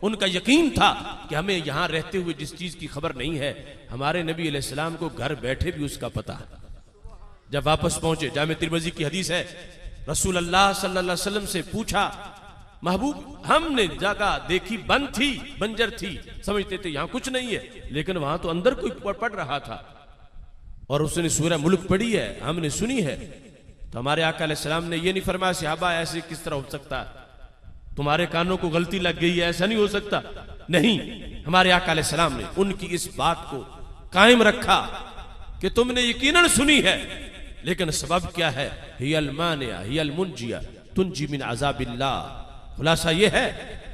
उनका यकीन था कि हमें यहां रहते हुए जिस चीज की खबर नहीं है, हमारे नबी अलैहिस्सलाम को घर बैठे भी उसका पता है। जब वापस पहुंचे, जामे तिरमिज़ी की हदीस है, रसूल अल्लाह सल्लल्लाहु अलैहि वसल्लम से पूछा, महबूब हमने जगह देखी बंद थी, बंजर थी, समझते थे यहां कुछ नहीं है, लेकिन वहां तो अंदर कोई पढ़ रहा था और उसने सूरह मुल्क पढ़ी है, हमने सुनी है। तो हमारे आका अलैहिस्सलाम ने ये नहीं फरमाया सहाबा ऐसे किस तरह हो सकता है, तुम्हारे कानों को गलती लग गई है, ऐसा नहीं हो सकता। नहीं, हमारे आका अलैहिस्सलाम ने उनकी इस बात को कायम रखा कि तुमने यकीनन सुनी है, लेकिन सबब क्या है, हियल मानिया हियल मुंजिया तुंजी मिन अज़ाबिल्लाह। खुलासा ये है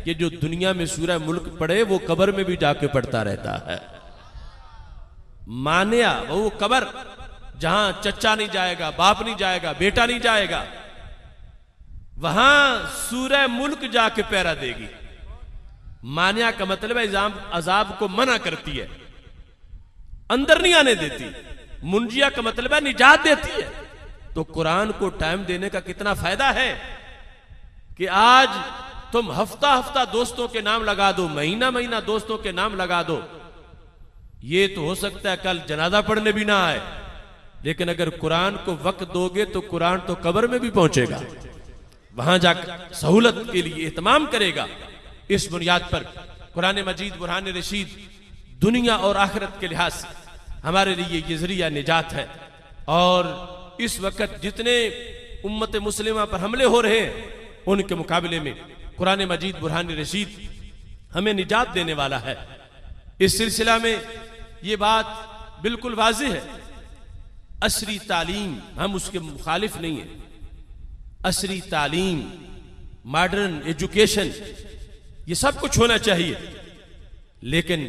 कि जो दुनिया में सूरह मुल्क पढ़े वो कब्र में भी जाके पढ़ता रहता है। मानिया वो कब्र जहां चचा नहीं जाएगा, बाप नहीं जाएगा, बेटा नहीं जाएगा, वहां सूरह मुल्क जाके पैरा देगी। मानिया का मतलब है अजाब को मना करती है, अंदर नहीं आने देती। मुंजिया का मतलब है निजात देती है। तो कुरान को टाइम देने का कितना फायदा है कि आज तुम हफ्ता हफ्ता दोस्तों के नाम लगा दो, महीना महीना दोस्तों के नाम लगा दो, ये तो हो सकता है कल जनाजा पढ़ने भी ना आए, लेकिन अगर कुरान को वक्त दोगे तो कुरान तो कब्र में भी पहुंचेगा, वहां जाकर सहूलत के लिए एहतमाम करेगा। इस बुनियाद पर कुरान मजीद बुरहान रशीद दुनिया और आखिरत के लिहाज से हमारे लिए ये जरिया निजात है। और इस वक्त जितने उम्मत मुस्लिमा पर हमले हो रहे हैं उनके मुकाबले में कुरान मजीद बुरहान रशीद हमें निजात देने वाला है। इस सिलसिला में ये बात बिल्कुल वाज़ेह है, असरी तालीम हम उसके मुखालिफ नहीं है। असरी तालीम, मॉडर्न एजुकेशन, ये सब कुछ होना चाहिए, लेकिन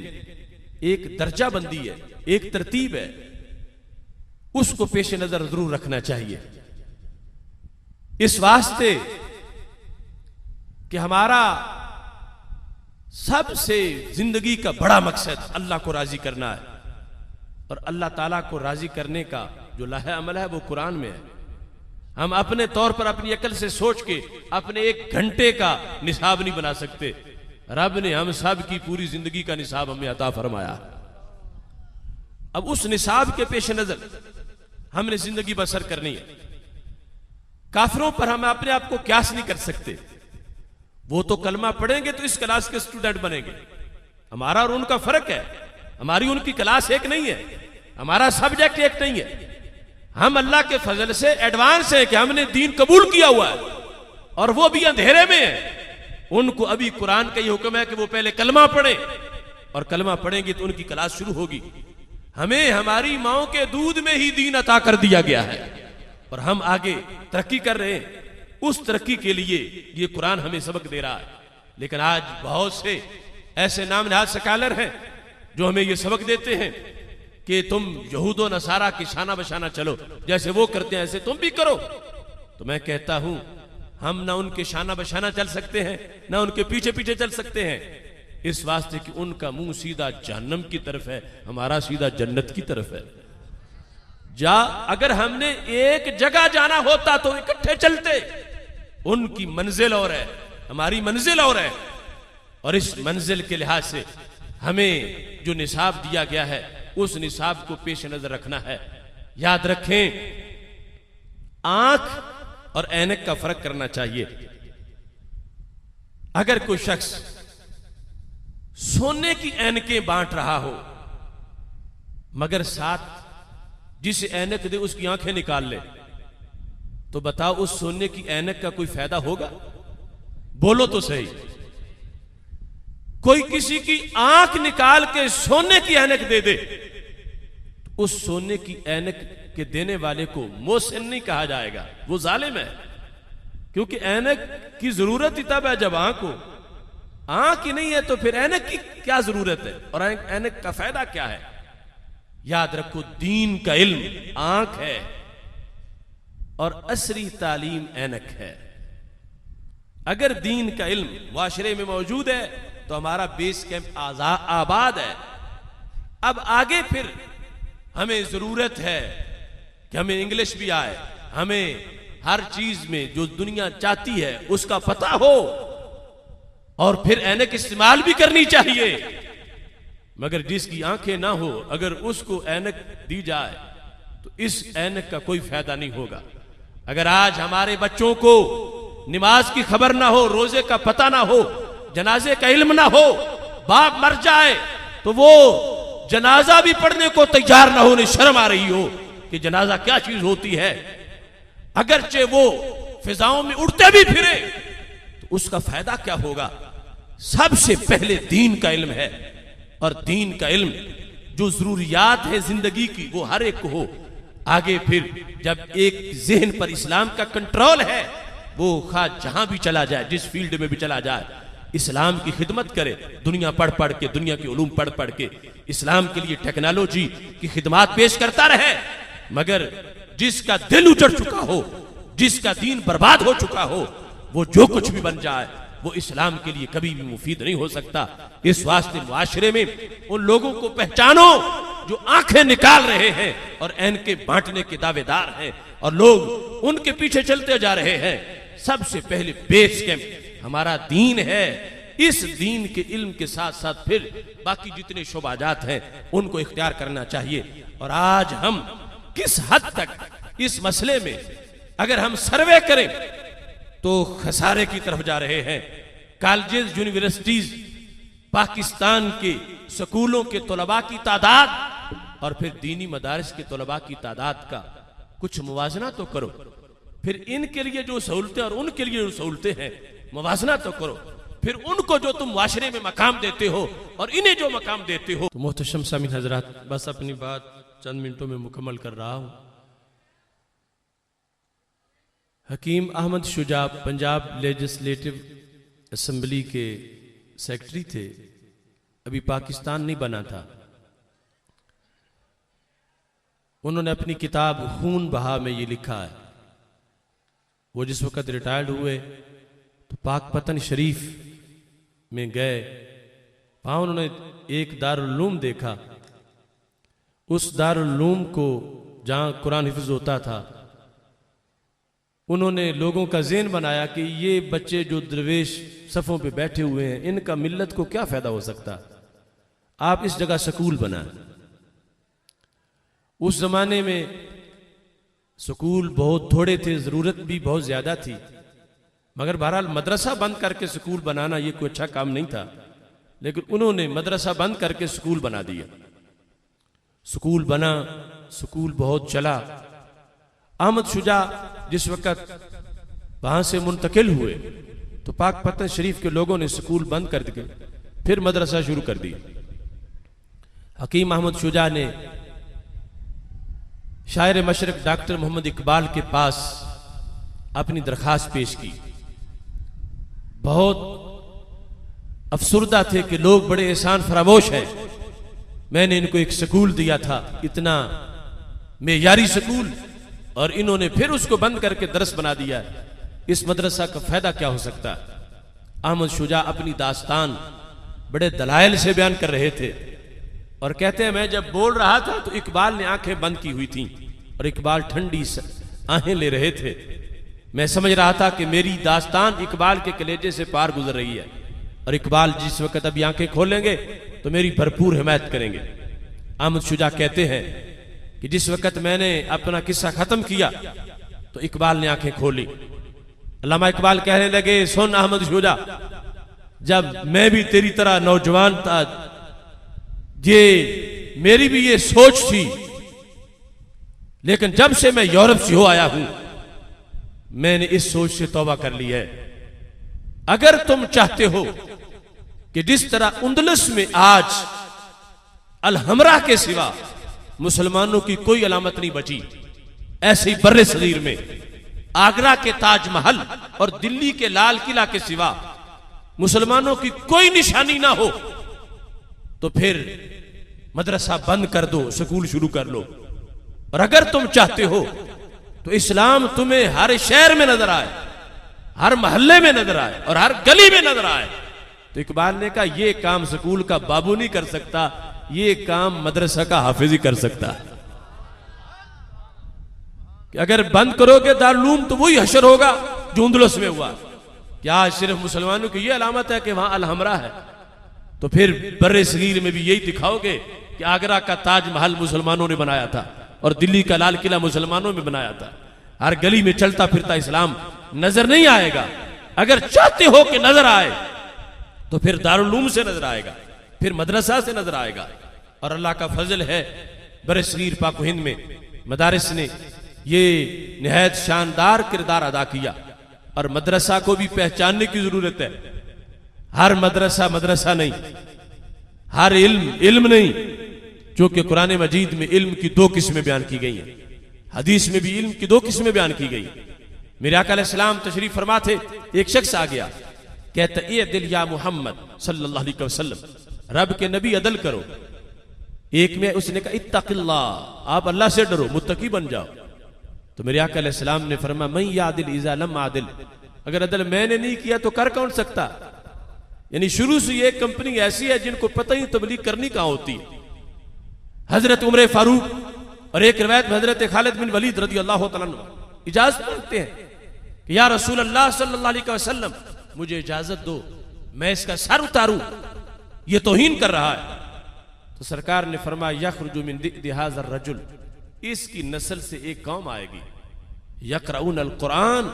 एक दर्जा बंदी है, एक तरतीब है, उसको पेश नजर जरूर रखना चाहिए। इस वास्ते कि हमारा सबसे जिंदगी का बड़ा मकसद अल्लाह को राजी करना है, और अल्लाह ताला को राजी करने का जो लाहे अमल है वो कुरान में है। हम अपने तौर पर अपनी अकल से सोच के अपने एक घंटे का निसाब नहीं बना सकते। रब ने हम सब की पूरी जिंदगी का निसाब हमें अता फरमाया। अब उस निसाब के पेश नजर हमने जिंदगी बसर करनी है। काफिरों पर हम अपने आप को क्यास नहीं कर सकते। वो तो कलमा पढ़ेंगे तो इस क्लास के स्टूडेंट बनेंगे, हमारा और उनका फर्क है। हमारी उनकी क्लास एक नहीं है, हमारा सब्जेक्ट एक नहीं है। हम अल्लाह के फजल से एडवांस है कि हमने दीन कबूल किया हुआ है, और वो भी अंधेरे में है। उनको अभी कुरान का ये हुक्म है कि वो पहले कलमा पढ़े, और कलमा पढ़ेंगे तो उनकी क्लास शुरू होगी। हमें हमारी माओ के दूध में ही दीन अता कर दिया गया है, और हम आगे तरक्की कर रहे हैं। उस तरक्की के लिए ये कुरान हमें सबक दे रहा है। लेकिन आज बहुत से ऐसे नाम नहाद स्कॉलर हैं जो हमें ये सबक देते हैं कि तुम यहूदो नसारा की शाना बशाना चलो, जैसे वो करते हैं ऐसे तुम भी करो। तो मैं कहता हूं हम ना उनके शाना बशाना चल सकते हैं, ना उनके पीछे पीछे चल सकते हैं, इस वास्ते कि उनका मुंह सीधा जहन्नम की तरफ है, हमारा सीधा जन्नत की तरफ है। अगर हमने एक जगह जाना होता तो इकट्ठे चलते। उनकी मंजिल और है, हमारी मंजिल और है, और इस मंजिल के लिहाज से हमें जो निसाब दिया गया है उस निसाब को पेश नजर रखना है। याद रखें, आंख और ऐनक का फर्क करना चाहिए। अगर कोई शख्स सोने की ऐनकें बांट रहा हो मगर साथ जिसे ऐनक दे उसकी आंखें निकाल ले, तो बताओ उस सोने की ऐनक का कोई फायदा होगा? बोलो तो सही। कोई किसी की आंख निकाल के सोने की ऐनक दे दे, तो उस सोने की ऐनक के देने वाले को मोहसिन नहीं कहा जाएगा, वो जालिम है। क्योंकि ऐनक की जरूरत ही तब है जब आंख ही नहीं है, तो फिर ऐनक की क्या जरूरत है, और ऐनक का फायदा क्या है? याद रखो, दीन का इल्म आंख है और असरी तालीम ऐनक है। अगर दीन का इल्म मुआशरे में मौजूद है तो हमारा बेस कैंप आबाद है। अब आगे फिर हमें जरूरत है कि हमें इंग्लिश भी आए, हमें हर चीज में जो दुनिया चाहती है उसका पता हो, और फिर ऐनक इस्तेमाल भी करनी चाहिए। मगर जिसकी आंखें ना हो, अगर उसको ऐनक दी जाए तो इस ऐनक का कोई फायदा नहीं होगा। अगर आज हमारे बच्चों को नमाज की खबर ना हो, रोजे का पता ना हो, जनाजे का इल्म ना हो, बाप मर जाए तो वो जनाजा भी पढ़ने को तैयार ना होने, शर्म आ रही हो कि जनाजा क्या चीज होती है, अगरचे वो फिजाओं में उड़ते भी फिरे तो उसका फायदा क्या होगा। सबसे पहले दीन का इल्म है, और दीन का इल्म जो जरूरियात है जिंदगी की वो हर एक को हो। आगे फिर जब एक जहन पर इस्लाम का कंट्रोल है, वो खा जहां भी चला जाए, जिस फील्ड में भी चला जाए, इस्लाम की खिदमत करे, दुनिया पढ़ पढ़ के, दुनिया के उलूम पढ़ पढ़ के इस्लाम के लिए टेक्नोलॉजी की खिदमत पेश करता रहे, मगर जिसका दिल उजड़ चुका हो, जिसका दीन बर्बाद हो चुका हो, वो जो कुछ भी बन जाए वो इस्लाम के लिए कभी भी मुफीद नहीं हो सकता। इस वास्ते मुआशरे में उन लोगों को पहचानो जो आंखें निकाल रहे हैं और एनके बांटने के दावेदार हैं, और लोग उनके पीछे चलते जा रहे हैं। सबसे पहले बेस कैंप हमारा दीन है। इस दीन के इल्म के साथ साथ फिर बाकी जितने शोबाजात हैं उनको इख्तियार करना चाहिए। और आज हम किस हद तक इस मसले में अगर हम सर्वे करें तो खसारे की तरफ जा रहे हैं। कॉलेजेस, यूनिवर्सिटीज, पाकिस्तान के स्कूलों के तलबा की तादाद और फिर दीनी मदारिस के तलबा की तादाद का कुछ मुवाजना तो करो। फिर इनके लिए जो सहूलतें और उनके लिए जो सहूलतें हैं मुवाजना तो करो। फिर उनको जो तुम माशरे में मकाम देते हो और इन्हें जो मकाम देते हो। तो मोहतरम सामीन हजरात, बस अपनी बात चंद मिनटों में मुकम्मल कर रहा हूं। हकीम अहमद शुजा पंजाब लेजिस्लेटिव असेंबली के सेक्रेटरी थे, अभी पाकिस्तान नहीं बना था। उन्होंने अपनी किताब खून बहा में ये लिखा है, वो जिस वक़्त रिटायर्ड हुए तो पाकपतन शरीफ में गए, वहां उन्होंने एक दारुल उलूम देखा। उस दारुल उलूम को जहां कुरान हिफ्ज होता था, उन्होंने लोगों का ज़हन बनाया कि ये बच्चे जो दरवेश सफ़ों पे बैठे हुए हैं, इनका मिल्लत को क्या फ़ायदा हो सकता, आप इस जगह स्कूल बनाएं। उस ज़माने में स्कूल बहुत थोड़े थे, ज़रूरत भी बहुत ज़्यादा थी, मगर बहरहाल मदरसा बंद करके स्कूल बनाना ये कोई अच्छा काम नहीं था। लेकिन उन्होंने मदरसा बंद करके स्कूल बना दिया। स्कूल बना, स्कूल बहुत चला। अहमद शुजा जिस वक़्त वहां से मुंतकिल हुए तो पाकपतन शरीफ के लोगों ने स्कूल बंद कर दिए, फिर मदरसा शुरू कर दिया। हकीम अहमद शुजा ने शायर मशरक डॉक्टर मोहम्मद इकबाल के पास अपनी दरखास्त पेश की। बहुत अफसुर्दा थे कि लोग बड़े एहसान फरामोश हैं, मैंने इनको एक स्कूल दिया था, इतना मेयारी स्कूल, और इन्होंने फिर उसको बंद करके दरस बना दिया। इस मदरसा का फायदा क्या हो सकता है। अहमद शुजा अपनी दास्तान बड़े दलाइल से बयान कर रहे थे और कहते हैं, मैं जब बोल रहा था तो इकबाल ने आंखें बंद की हुई थी और इकबाल ठंडी आहें ले रहे थे। मैं समझ रहा था कि मेरी दास्तान इकबाल के कलेजे से पार गुजर रही है और इकबाल जिस वक्त अभी आंखें खोलेंगे तो मेरी भरपूर हिमायत करेंगे। अहमद शुजा कहते हैं कि जिस वक्त मैंने अपना किस्सा खत्म किया तो इकबाल ने आंखें खोली। अल्लामा इकबाल कहने लगे, सुन अहमद शुजा, जब मैं भी तेरी तरह नौजवान था, ये मेरी भी ये सोच थी, लेकिन जब से मैं यूरोप से हो आया हूं मैंने इस सोच से तौबा कर ली है। अगर तुम चाहते हो कि जिस तरह उंदलस में आज अलहमरा के सिवा मुसलमानों की कोई अलामत नहीं बची, ऐसे ही बर्रे सगीर में आगरा के ताजमहल और दिल्ली के लाल किला के सिवा मुसलमानों की कोई निशानी ना हो, तो फिर मदरसा बंद कर दो, स्कूल शुरू कर लो। और अगर तुम चाहते हो तो इस्लाम तुम्हें हर शहर में नजर आए, हर मोहल्ले में नजर आए और हर गली में नजर आए। तो इकबाल ने कहा, यह काम स्कूल का बाबू नहीं कर सकता, ये काम मदरसा का हाफिज ही कर सकता है। कि अगर बंद करोगे दारुल तो वही हशर होगा जो उंदलस में हुआ। क्या सिर्फ मुसलमानों की यह अलामत है कि वहां अलहमरा है? तो फिर बर्रे सगीर में भी यही दिखाओगे कि आगरा का ताजमहल मुसलमानों ने बनाया था और दिल्ली का लाल किला मुसलमानों ने बनाया था। हर गली में चलता फिरता इस्लाम नजर नहीं आएगा। अगर चाहते हो कि नजर आए तो फिर दारुल उलूम से नजर आएगा, फिर मदरसा से नजर आएगा। और अल्लाह का फजल है, बरसगीर पाक हिंद में मदारिस ने ये निहायत शानदार किरदार अदा किया। और मदरसा को भी पहचानने की जरूरत है। हर मदरसा मदरसा नहीं, हर इल्म इल्म नहीं, क्योंकि कुरान मजीद में इल्म की दो किस्में बयान की गई हैं, हदीस में भी इल्म की दो किस्में बयान की गई। मेरे आका अलैहिस्सलाम तशरीफ फरमा थे, एक शख्स आ गया, कहता ए दिल या मोहम्मद सल्लल्लाहु अलैहि वसल्लम, रब के नबी अदल करो। एक में उसने कहा इत्तक़िल्लाह, आप अल्लाह से डरो, मुत्तकी बन जाओ। तो मेरे आका अलैहिस्सलाम ने फरमाया मैं यादिल इज़ा लम आदिल, अगर अदल मैंने नहीं किया तो कर कौन सकता। यानी शुरू से ये कंपनी ऐसी है जिनको पता ही तबलीग करनी कहां होती है। हजरत उमर फारूक और एक रिवायत में हजरत खालिद बिन वलीद रज़ी अल्लाह तआला अन्हु इजाजत मांगते हैं कि या रसूल अल्लाह सल्लल्लाहु अलैहि वसल्लम, मुझे इजाजत दो, मैं इसका सर उतारूं, ये तौहीन कर रहा है। तो सरकार ने फरमाया यखरुजु मिन दि'दी हाज़ा रजुल, इसकी नस्ल से एक कौम आएगी, यक़रऊन अल कुरान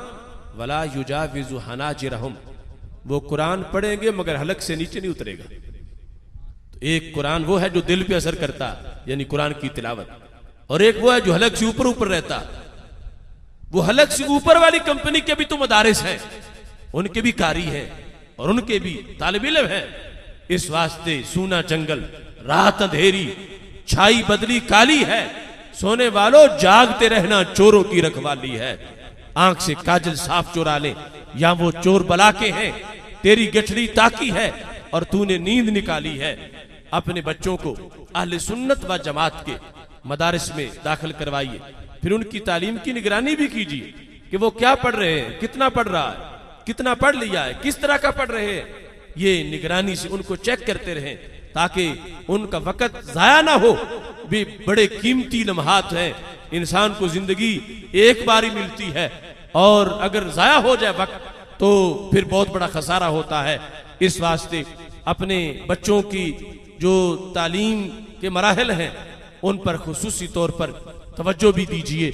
वला युजाविज़ु हनाजिरहुम, वो कुरान पढ़ेंगे मगर हलक से नीचे नहीं उतरेगा। तो एक कुरान वो है जो दिल पे असर करता, यानी कुरान की तिलावत, और एक वो है जो हलक से ऊपर ऊपर रहता। वो हलक से ऊपर वाली कंपनी के भी तो मदारिस हैं, उनके भी कारी हैं और उनके भी तालिब इल्म हैं। इस वास्ते सूना जंगल, रात अंधेरी, छाई बदली काली है, सोने वालों जागते रहना चोरों की रखवाली है। आंख से काजल साफ चुरा ले, या वो चोर बला के हैं, तेरी गठड़ी ताकी है और तूने नींद निकाली है। अपने बच्चों को अहले सुन्नत व जमात के मदारिस में दाखिल करवाइए, फिर उनकी तालीम की निगरानी भी कीजिए कि वो क्या पढ़ रहे हैं, कितना पढ़ रहा है, कितना पढ़ लिया है, किस तरह का पढ़ रहे हैं। ये निगरानी से उनको चेक करते रहें ताकि उनका वक़्त जाया ना हो। भी बड़े कीमती लम्हात हैं, इंसान को जिंदगी एक बार ही मिलती है, और अगर जाया हो जाए वक्त तो फिर बहुत बड़ा खसारा होता है। इस वास्ते अपने बच्चों की जो तालीम के मराहल हैं उन पर खुसूसी तौर पर तवज्जो भी दीजिए,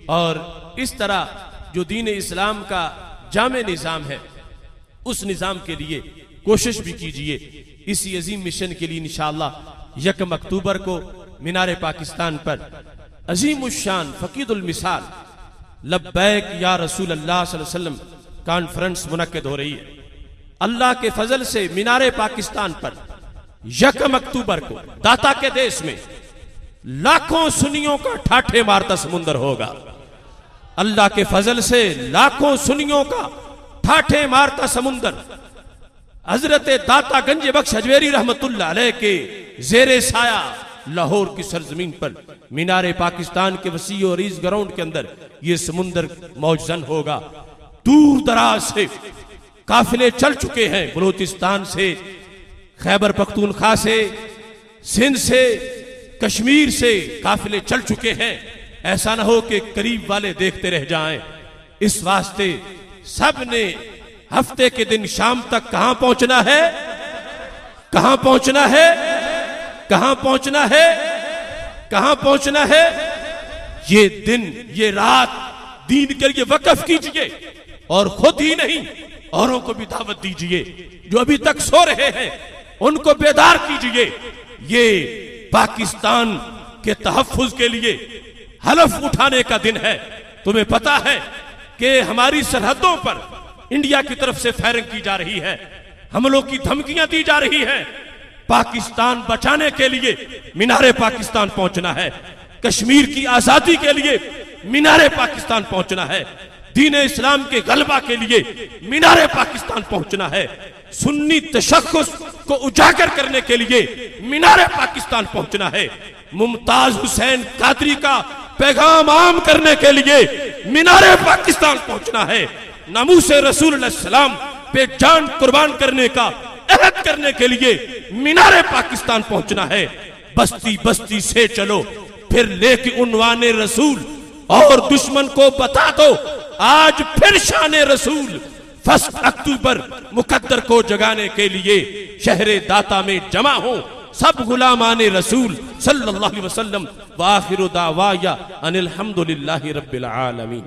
और इस तरह जो दीन इस्लाम का जामे निज़ाम है उस निज़ाम के लिए कोशिश भी कीजिए। इसी अजीम मिशन के लिए इंशाअल्लाह 1 अक्टूबर को मीनार पाकिस्तान पर अजीम उश्शान फकीदुल मिसाल लब्बैक या रसूल अल्लाह सल्लल्लाहु अलैहि वसल्लम कॉन्फ्रेंस मुनक्किद हो रही है। अल्लाह के फजल से मीनार पाकिस्तान पर 1 अक्टूबर को दाता के देश में लाखों सुन्नियों का ठाठे मारता समुंदर होगा। अल्लाह के फजल से लाखों सुन्नियों का ठाठे मारता समुंदर हजरत दाता गंज बख्श हजवेरी रहमतुल्लाह अलैह के जेरे साया लाहौर की सरजमीन पर मीनारे पाकिस्तान के वसी और इस ग्राउंड के अंदर ये समुंदर मौजन होगा। दूर दराज से काफिले चल चुके हैं, बलूचिस्तान से, खैबर पख्तूनख्वा से, सिंध से, कश्मीर से काफिले चल चुके हैं। ऐसा ना हो कि करीब वाले देखते रह जाएं। इस वास्ते सब ने हफ्ते के दिन शाम तक कहां पहुंचना है, कहां पहुंचना है, कहां पहुंचना है, कहां पहुंचना है। ये दिन ये रात दीन के लिए वक्फ कीजिए, और खुद ही नहीं औरों को भी दावत दीजिए। जो अभी तक सो रहे हैं उनको बेदार कीजिए। ये पाकिस्तान के तहफ्फुज के लिए हलफ उठाने का दिन है। तुम्हें पता है कि हमारी सरहदों पर इंडिया की तरफ से फायरिंग की जा रही है, हमलों की धमकियां दी जा रही हैं। पाकिस्तान बचाने के लिए मीनारे पाकिस्तान पहुंचना है। कश्मीर की आजादी के लिए मीनारे पाकिस्तान पहुंचना है। दीन इस्लाम के गलबा के लिए मीनारे पाकिस्तान पहुंचना है। सुन्नी तशख्खुस को उजागर करने के लिए मीनारे पाकिस्तान पहुंचना है। मुमताज हुसैन कादरी का पैगाम आम करने के लिए मीनारे पाकिस्तान पहुंचना है। नामूसे रसूल सलाम पे जान कुर्बान करने का अहद करने के लिए मीनारे पाकिस्तान पहुंचना है। बस्ती बस्ती से चलो, फिर लेके उन्वाने रसूल, और दुश्मन को बता दो आज फिर शान रसूल। 1 अक्टूबर मुकद्दर को जगाने के लिए शहरे दाता में जमा हो सब गुलामाने रसूल सल्लल्लाहु अलैहि वसल्लम। व आखिरु दावाया अनिल हम्दुलिल्लाहि रब्बिल आलमीन।